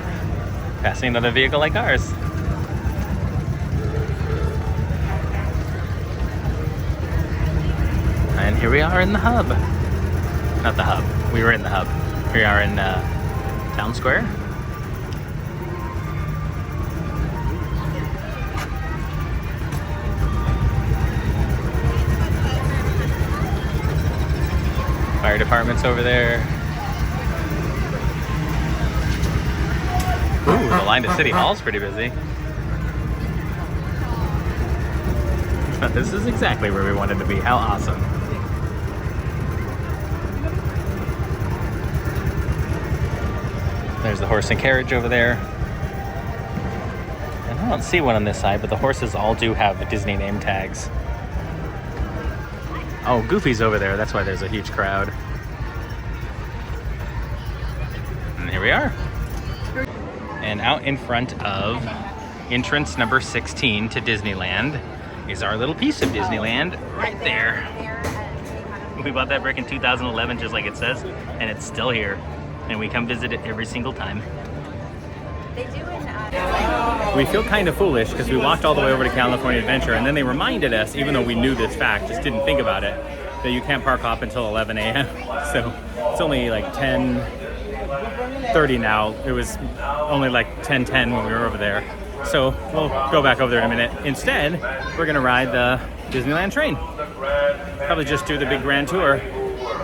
Passing another vehicle like ours. And here we are in the hub. Not the hub. We were in the hub. We are in Town Square. Fire department's over there. Ooh, the line to City Hall's pretty busy. This is exactly where we wanted to be. How awesome. There's the horse and carriage over there. And I don't see one on this side, but the horses all do have Disney name tags. Oh, Goofy's over there. That's why there's a huge crowd. And here we are. And out in front of entrance number 16 to Disneyland is our little piece of Disneyland right there. We bought that brick in 2011, just like it says, and it's still here. And we come visit it every single time. We feel kind of foolish because we walked all the way over to California Adventure, and then they reminded us, even though we knew this fact, just didn't think about it, that you can't park up until 11 a.m. So it's only like 10:30 now. It was only like 10:10 when we were over there. So we'll go back over there in a minute. Instead, we're gonna ride the Disneyland train. Probably just do the big grand tour,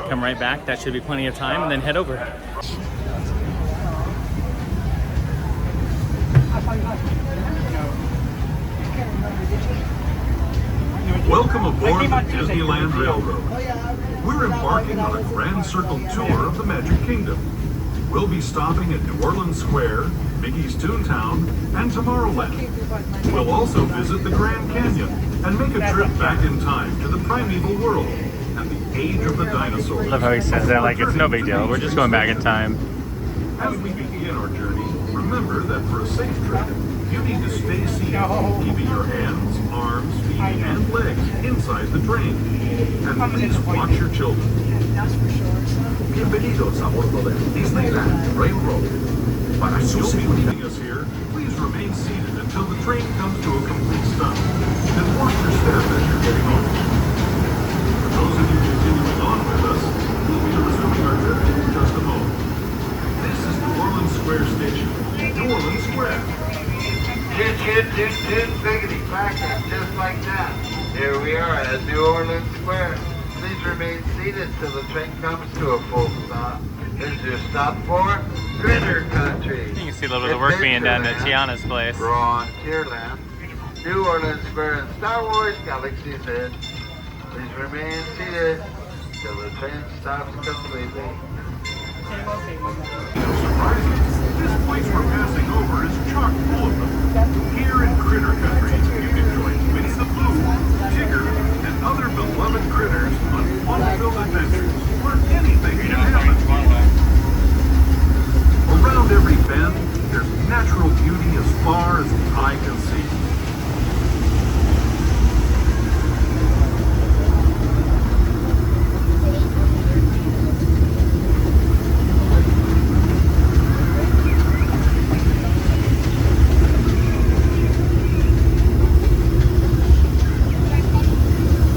come right back. That should be plenty of time, and then head over. Welcome aboard the Disneyland Railroad. We're embarking on a grand circle tour of the Magic Kingdom. We'll be stopping at New Orleans Square, Mickey's Toontown, and Tomorrowland. We'll also visit the Grand Canyon and make a trip back in time to the primeval world and the age of the dinosaurs. I love how he says that like it's no big deal. We're just going back in time. As we begin our journey, remember that for a safe trip, you need to stay seated, keeping your hands, arms, feet, and legs inside the train. And please watch your children. Bienvenidos a bordo del Disneyland Railroad. Para you'll be leaving us here, please remain seated until the train comes to a complete stop. Then watch your step as you're getting on. For those of you continuing on with us, we'll be resuming our journey in just a moment. This is New Orleans Square Station. New Orleans Square. Toot, toot, toot, toot, biggity, clacker, just like that. Here we are at New Orleans Square. Please remain seated till the train comes to a full stop. This is your stop for Critter Country. You can see a little bit of work being done at Tiana's place. Frontierland, New Orleans Square, and Star Wars Galaxy's Edge. Please remain seated till the train stops completely. This place far as the eye can see.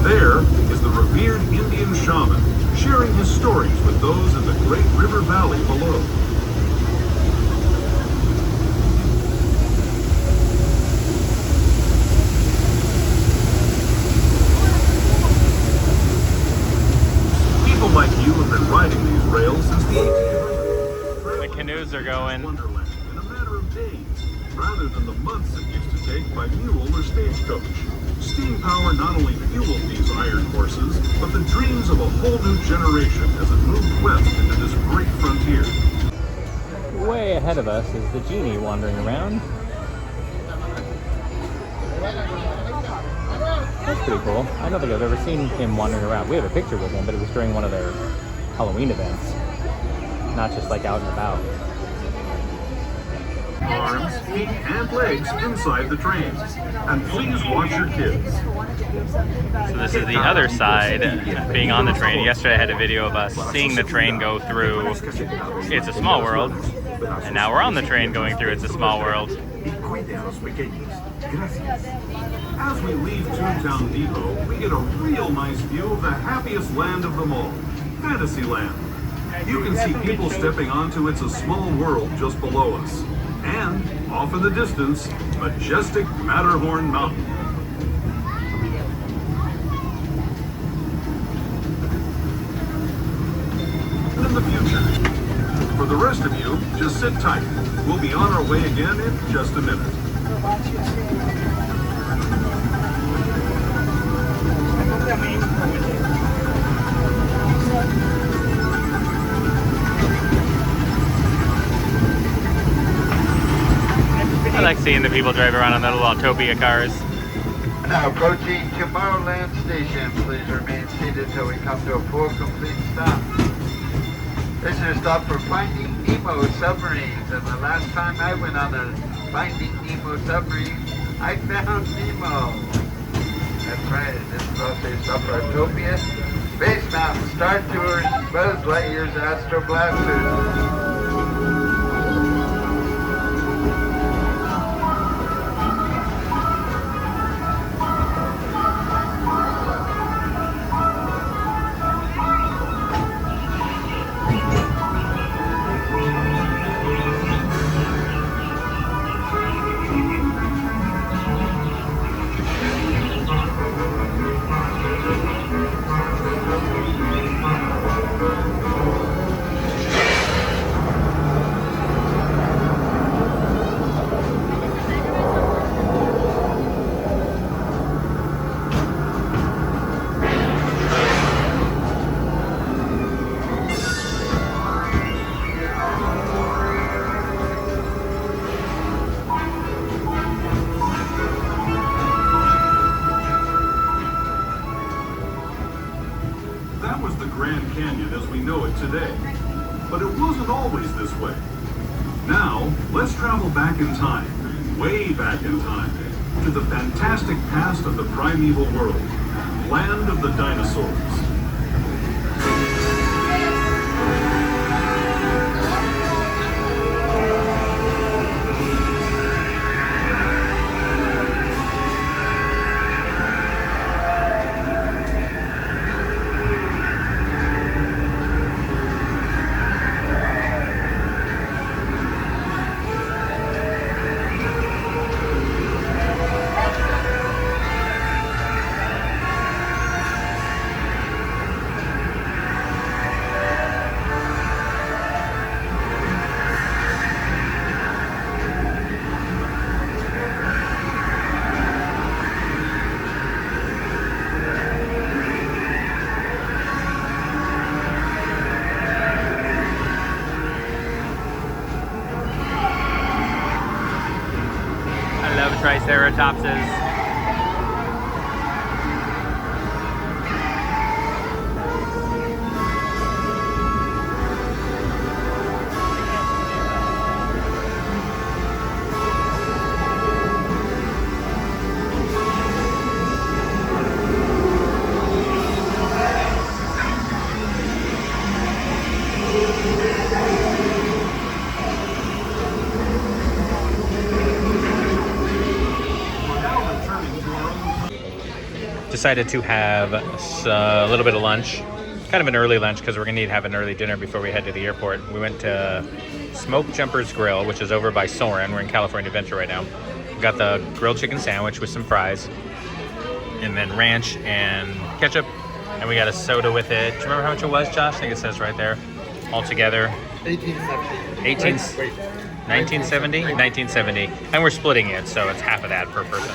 There is the revered Indian shaman sharing his stories with those in the great river valley below. People like you have been riding these rails since the 1800s. The canoes are going. Wonderland in a matter of days, rather than the months it used to take by mule or stagecoach. Steam power not only fueled these iron horses, but the dreams of a whole new generation as it moved west into this great frontier. Way ahead of us is the genie wandering around. That's pretty cool. I don't think I've ever seen him wandering around. We have a picture with him, but it was during one of their Halloween events. Not just like out and about. Arms, feet, and legs inside the train. And please watch your kids. So this is the other side, being on the train. Yesterday I had a video of us seeing the train go through It's a Small World. And now we're on the train going through It's a Small World. As we leave Toontown Depot, we get a real nice view of the happiest land of them all, Fantasyland. You can see people stepping onto It's a Small World just below us. And, off in the distance, majestic Matterhorn Mountain. And in the future. For the rest of you, just sit tight. We'll be on our way again in just a minute. I like seeing the people drive around on the little Autopia cars. Now approaching Tomorrowland Station. Please remain seated until we come to a full complete stop. This is a stop for Finding Nemo submarines. And the last time I went on a Finding Nemo submarine, I found Nemo. That's right, and this is also a stop for Autopia, Space Mountain, Star Tours, Buzz Lightyear's Astro Blasters. That was the Grand Canyon as we know it today. But it wasn't always this way. Now, let's travel back in time, way back in time, to the fantastic past of the primeval world, land of the dinosaurs. Triceratopses. decided to have a little bit of lunch, kind of an early lunch because we're gonna need to have an early dinner before we head to the airport. We went to Smoke Jumper's Grill, which is over by Soarin'. We're in California Adventure right now. We got the grilled chicken sandwich with some fries, and then ranch and ketchup, and we got a soda with it. Do you remember how much it was, Josh? I think it says right there. All together. 1970, 1970, and we're splitting it, so it's half of that per person.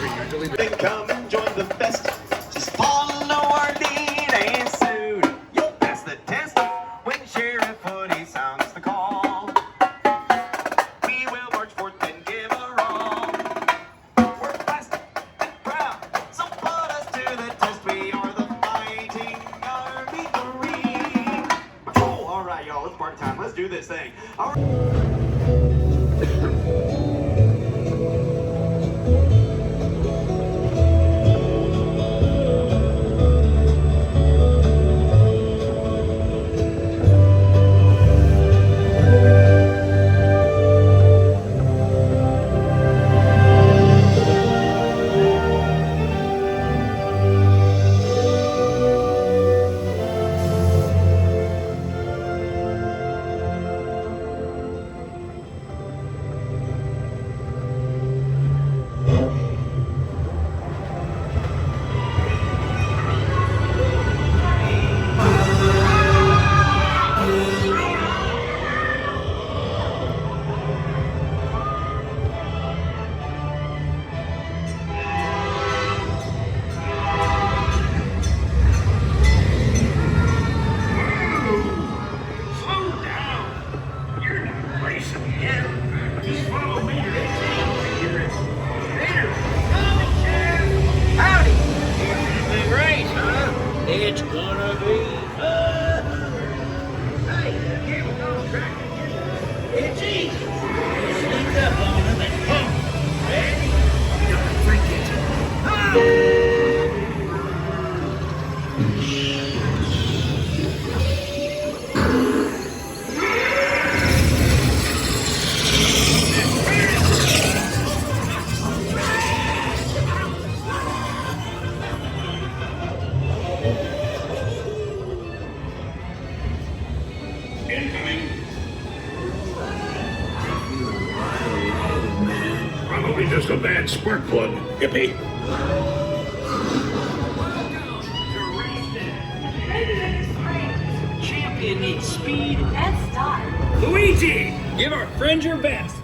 Come and join the fest. Just follow our lead and soon you'll pass the test when Sheriff Woody sounds the call. We will march forth and give a roll. We're fast and proud, so put us to the test. We are the fighting army Marine. Oh, all right, y'all, it's party time. Let's do this thing. All right. It's gonna be hey, here we go, track again. It's easy. Sneak up on him and pump. Ready? Don't forget it. Probably just a bad spark plug, Yippee. Champion needs speed and style. Luigi, give our friend your best.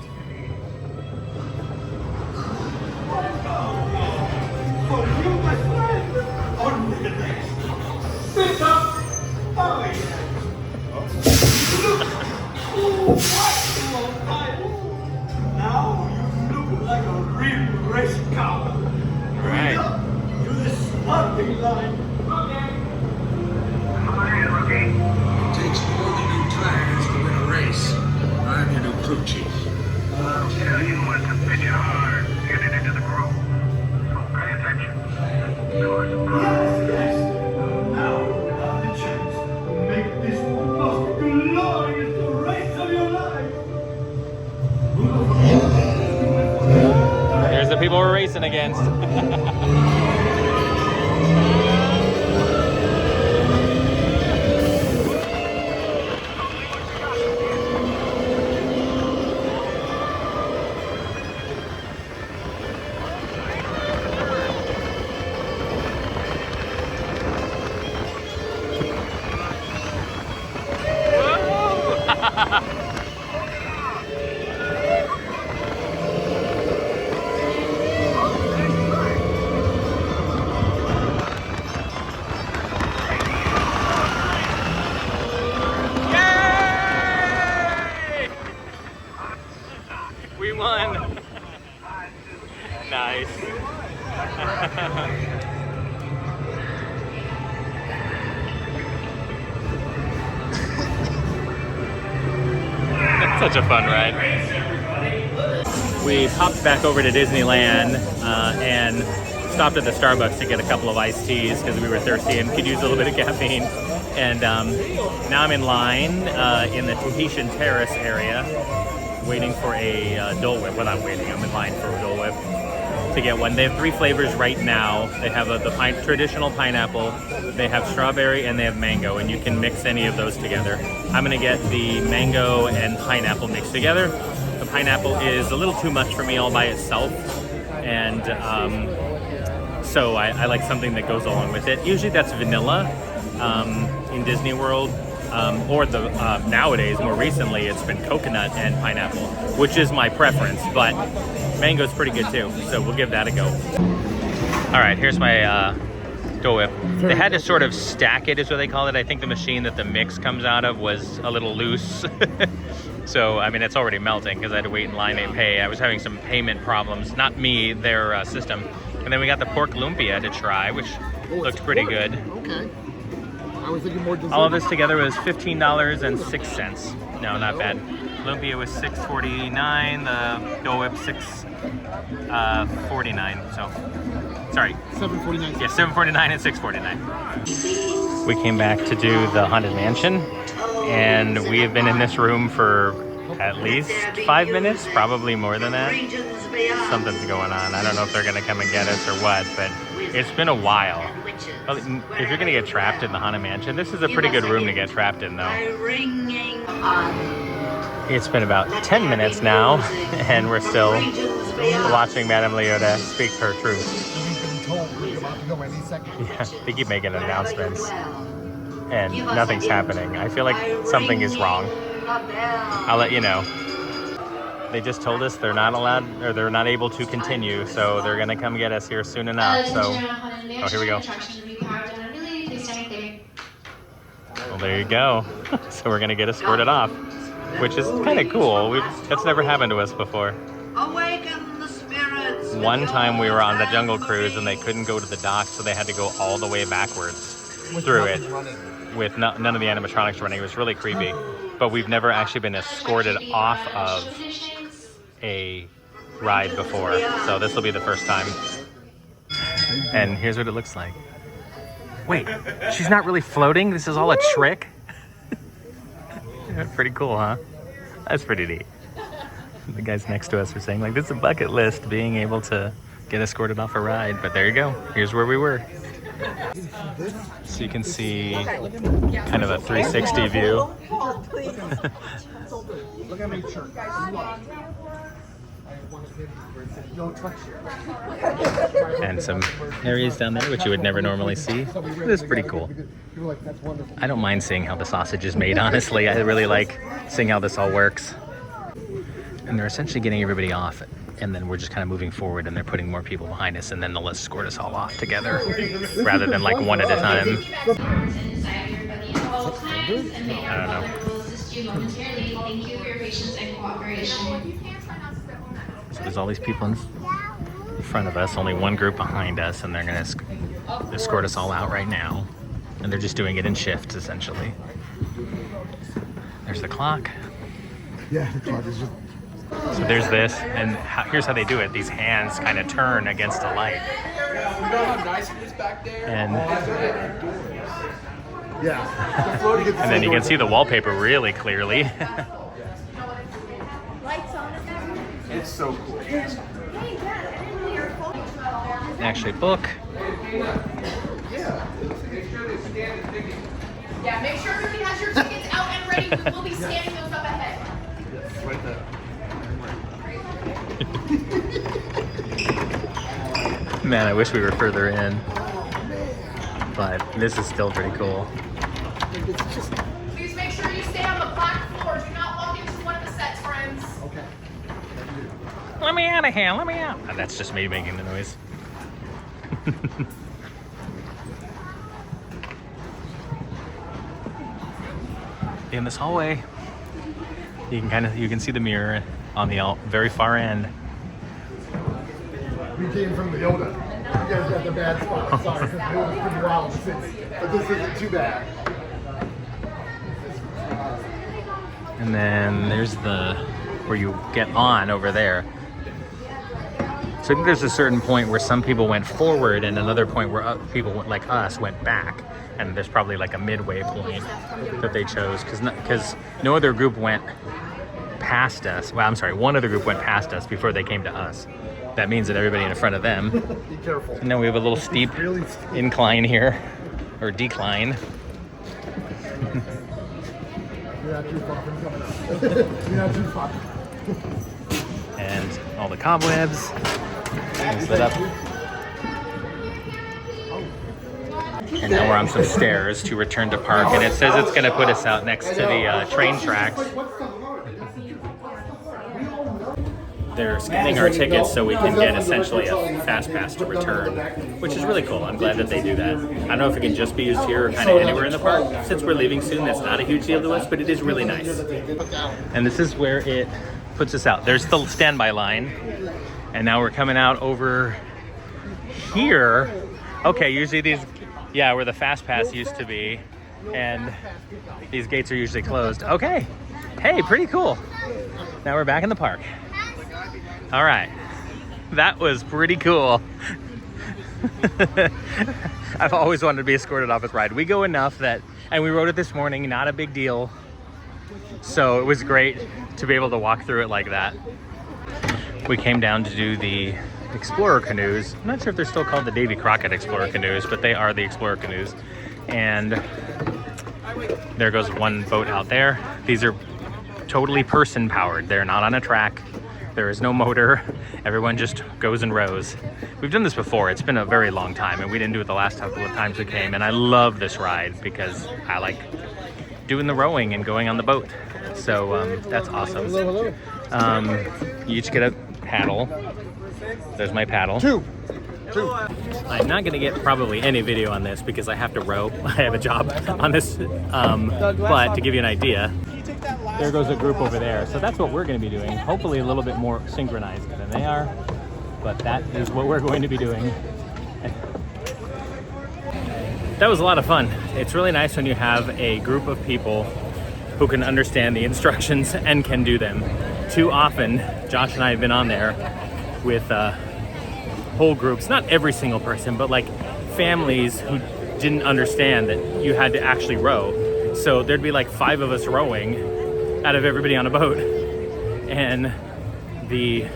For you, my friend, only the best. Sit up. Oh, yeah. What? Now you look like a real race car. Right. Up to the starting line. It takes more than new tires to win a race. I'm your new crew chief. I'll tell you what to pitch it hard. Getting into the groove. So pay attention. Doors Yes. Now you have the chance to make this the most glorious race of your life. There's the people we're racing against. We won. Nice. Such a fun ride. We popped back over to Disneyland and stopped at the Starbucks to get a couple of iced teas because we were thirsty and could use a little bit of caffeine. And now I'm in line in the Tahitian Terrace area waiting for a Dole Whip. Well, not waiting, I'm in line for a Dole Whip. to get one. They have 3 flavors right now. They have the traditional pineapple, they have strawberry, and they have mango, and you can mix any of those together. I'm gonna get the mango and pineapple mixed together. The pineapple is a little too much for me all by itself, and so I like something that goes along with it. Usually that's vanilla in Disney World, or nowadays, more recently, it's been coconut and pineapple, which is my preference, but mango's pretty good too, so we'll give that a go. All right, here's my Dole Whip. They had to sort of stack it, is what they call it. I think the machine that the mix comes out of was a little loose. So, I mean, it's already melting because I had to wait in line and pay. I was having some payment problems, not me, their system. And then we got the pork lumpia to try, which looked pretty good. Okay. I was thinking more dessert. All of this together was $15.06. No, not bad. Lumpia was $6.49. The Dole Whip $6.49. So, sorry. $7.49. Yeah, $7.49 and $6.49. We came back to do the Haunted Mansion, and we have been in this room for at least 5 minutes, probably more than that. Something's going on. I don't know if they're gonna come and get us or what, but it's been a while. If you're gonna get trapped in the Haunted Mansion, this is a pretty good room to get trapped in, though. It's been about 10 minutes now, and we're still watching Madame Leota speak her truth. Yeah, they keep making announcements, and nothing's happening. I feel like something is wrong. I'll let you know. They just told us they're not allowed, or they're not able to continue, so they're gonna come get us here soon enough. So, oh, here we go. Well, there you go. So we're gonna get escorted off, which is kind of cool. That's never happened to us before. One time we were on the Jungle Cruise and they couldn't go to the dock, so they had to go all the way backwards through it with none of the animatronics running. It was really creepy. But we've never actually been escorted off of a ride before, so this will be the first time. And here's what it looks like. Wait, she's not really floating? This is all a trick? Pretty cool, huh? That's pretty neat. The guys next to us are saying, like, this is a bucket list, being able to get escorted off a ride. But there you go. Here's where we were. So you can see kind of a 360 view. Look at my shirt. And some areas down there which you would never normally see. It's pretty cool. I don't mind seeing how the sausage is made, honestly. I really like seeing how this all works. And they're essentially getting everybody off, and then we're just kind of moving forward, and they're putting more people behind us, and then they'll escort us all off together rather than like one at a time. I don't know. So there's all these people in front of us, only one group behind us, and they're going to escort us all out right now. And they're just doing it in shifts, essentially. There's the clock. Yeah, the clock is just... So there's this, and here's how they do it. These hands kind of turn against a light. And and then you can see the wallpaper really clearly. It's so cool. Actually book. Yeah, make sure everybody has your tickets out and ready. We will be scanning those up ahead. Right there. Man, I wish we were further in. But this is still pretty cool. Please make sure you stay on the black floor. Do not walk into one of the sets, friends. Okay. Let me out of here, let me out. Oh, that's just me making the noise. In this hallway, you can see the mirror on the very far end. We came from the Yoda. You guys got the bad spot. Sorry, because it was pretty wild in the city. But this isn't too bad. And then there's where you get on over there. So I think there's a certain point where some people went forward and another point where people like us went back. And there's probably like a midway point that they chose because no other group went past us. Well, I'm sorry, one other group went past us before they came to us. that means that everybody in front of them. Be careful. And then we have a little steep incline here, or decline. You're not too far from coming up. You're not too far. And all the cobwebs. Lit up. And now we're on some stairs to return to park, and it says it's going to put us out next to the train tracks. They're scanning our tickets so we can get essentially a fast pass to return, which is really cool. I'm glad that they do that. I don't know if it can just be used here or kind of anywhere in the park. Since we're leaving soon, that's not a huge deal to us, but it is really nice. And this is where it puts us out. There's the standby line, and now we're coming out over here. Okay, usually these, yeah, where the fast pass used to be, and these gates are usually closed. Okay, hey, pretty cool. Now we're back in the park. All right, that was pretty cool. I've always wanted to be escorted off this ride. We go enough that, and we rode it this morning, not a big deal. So it was great to be able to walk through it like that. We came down to do the Explorer canoes. I'm not sure if they're still called the Davy Crockett Explorer canoes, but they are the Explorer canoes. And there goes one boat out there. These are totally person powered. They're not on a track. There is no motor. Everyone just goes and rows. We've done this before. It's been a very long time, and we didn't do it the last couple of times we came. And I love this ride because I like doing the rowing and going on the boat. So that's awesome. You each get a paddle. There's my paddle. Two. I'm not going to get probably any video on this because I have to row. I have a job on this. But to give you an idea, there goes a group over there. So that's what we're going to be doing. Hopefully a little bit more synchronized than they are. But that is what we're going to be doing. That was a lot of fun. It's really nice when you have a group of people who can understand the instructions and can do them. Too often, Josh and I have been on there with whole groups, not every single person, but like families who didn't understand that you had to actually row. So there'd be like 5 of us rowing out of everybody on a boat, and the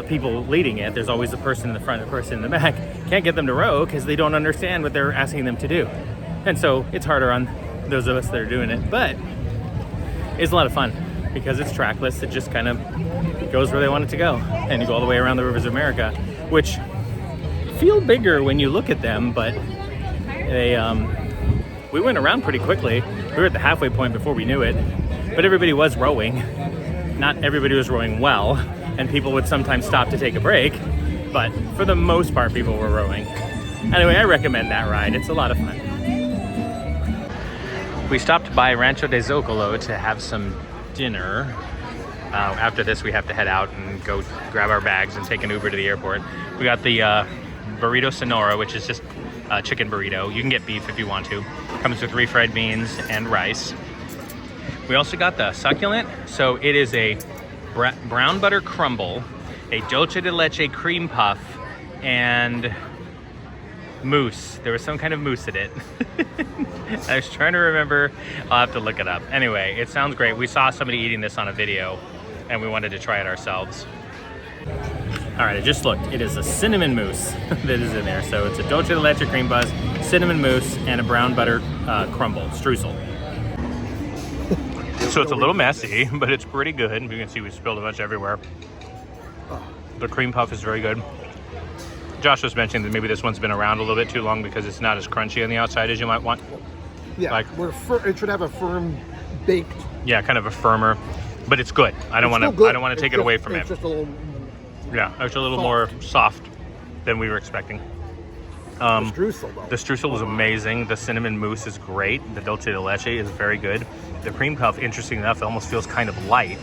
people leading it, there's always a person in the front and a person in the back, can't get them to row because they don't understand what they're asking them to do. And so it's harder on those of us that are doing it, but it's a lot of fun because it's trackless. It just kind of goes where they want it to go, and you go all the way around the rivers of America, which feel bigger when you look at them, but they we went around pretty quickly. We were at the halfway point before we knew it, but everybody was rowing. Not everybody was rowing well, and people would sometimes stop to take a break, but for the most part people were rowing. Anyway, I recommend that ride. It's a lot of fun. We stopped by Rancho de Zocalo to have some dinner. After this, we have to head out and go grab our bags and take an Uber to the airport. We got the burrito Sonora, which is just a chicken burrito. You can get beef if you want to. Comes with refried beans and rice. We also got the succulent. So it is a brown butter crumble, a dulce de leche cream puff, and mousse. There was some kind of mousse in it. I was trying to remember. I'll have to look it up. Anyway, it sounds great. We saw somebody eating this on a video, and we wanted to try it ourselves. All right, I just looked. It is a cinnamon mousse that is in there. So it's a dulce de leche cream buzz, cinnamon mousse, and a brown butter crumble, streusel. So it's a little messy, but it's pretty good. You can see we spilled a bunch everywhere. The cream puff is very good. Josh was mentioning that maybe this one's been around a little bit too long because it's not as crunchy on the outside as you might want. Yeah, like it should have a firm baked. Yeah, kind of a firmer, but it's good. I don't want to take it away from it. It's just a little. Yeah, it's a little more soft than we were expecting. The streusel, though. The streusel was amazing. The cinnamon mousse is great. The dulce de leche is very good. The cream puff, interesting enough, almost feels kind of light,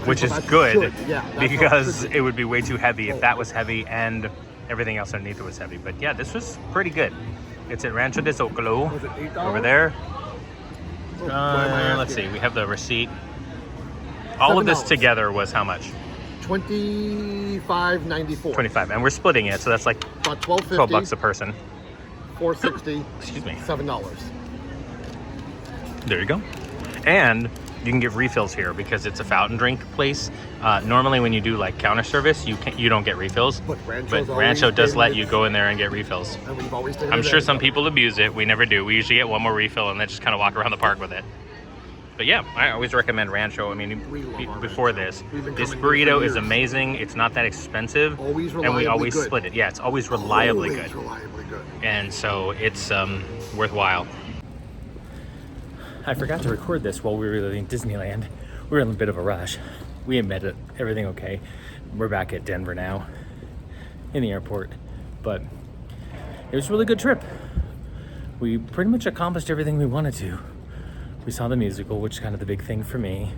which is good because it would be way too heavy if that was heavy and everything else underneath it was heavy. But yeah, this was pretty good. It's at Rancho de Zocalo over there. Let's see, we have the receipt. All of this together was how much? $25.94. 25, and we're splitting it, so that's like about $12 a person. $4.60. Excuse me. $7. There you go. And you can get refills here because it's a fountain drink place. Normally when you do like counter service, you don't get refills, but Rancho does let you go in there and get refills. And we've always I'm sure some people abuse it. We never do. We usually get one more refill and then just kind of walk around the park with it. But yeah, I always recommend Rancho. I mean, before this burrito is amazing. It's not that expensive, and we always split it. Yeah, it's always reliably good. And so it's worthwhile. I forgot to record this while we were in Disneyland. We were in a bit of a rush. We admit it, everything okay. We're back at Denver now, in the airport. But it was a really good trip. We pretty much accomplished everything we wanted to. We saw the musical, which is kind of the big thing for me.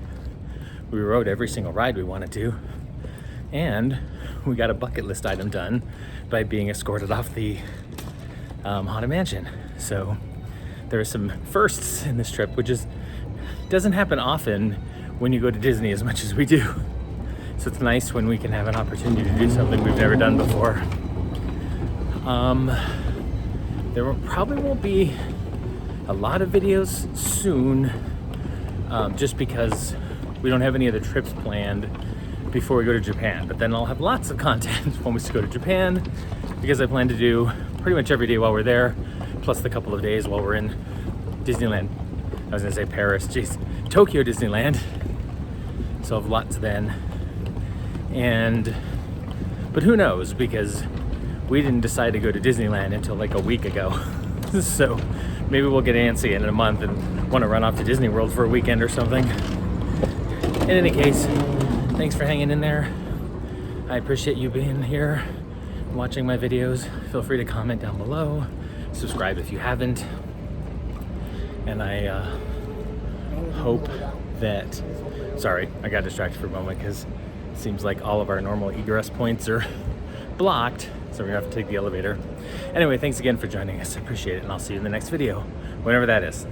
We rode every single ride we wanted to. And we got a bucket list item done by being escorted off the Haunted Mansion. So there are some firsts in this trip, which doesn't happen often when you go to Disney as much as we do. So it's nice when we can have an opportunity to do something we've never done before. There probably won't be a lot of videos soon, just because we don't have any other trips planned before we go to Japan. But then I'll have lots of content when we go to Japan, because I plan to do pretty much every day while we're there, plus the couple of days while we're in Disneyland. I was gonna say Paris, geez, Tokyo Disneyland. So I'll have lots then. But who knows, because we didn't decide to go to Disneyland until like a week ago. So maybe we'll get antsy in a month and want to run off to Disney World for a weekend or something. In any case, thanks for hanging in there. I appreciate you being here, watching my videos. Feel free to comment down below. Subscribe if you haven't. And I hope that... Sorry, I got distracted for a moment because it seems like all of our normal egress points are blocked. So we're gonna have to take the elevator. Anyway, thanks again for joining us. I appreciate it, and I'll see you in the next video, whenever that is.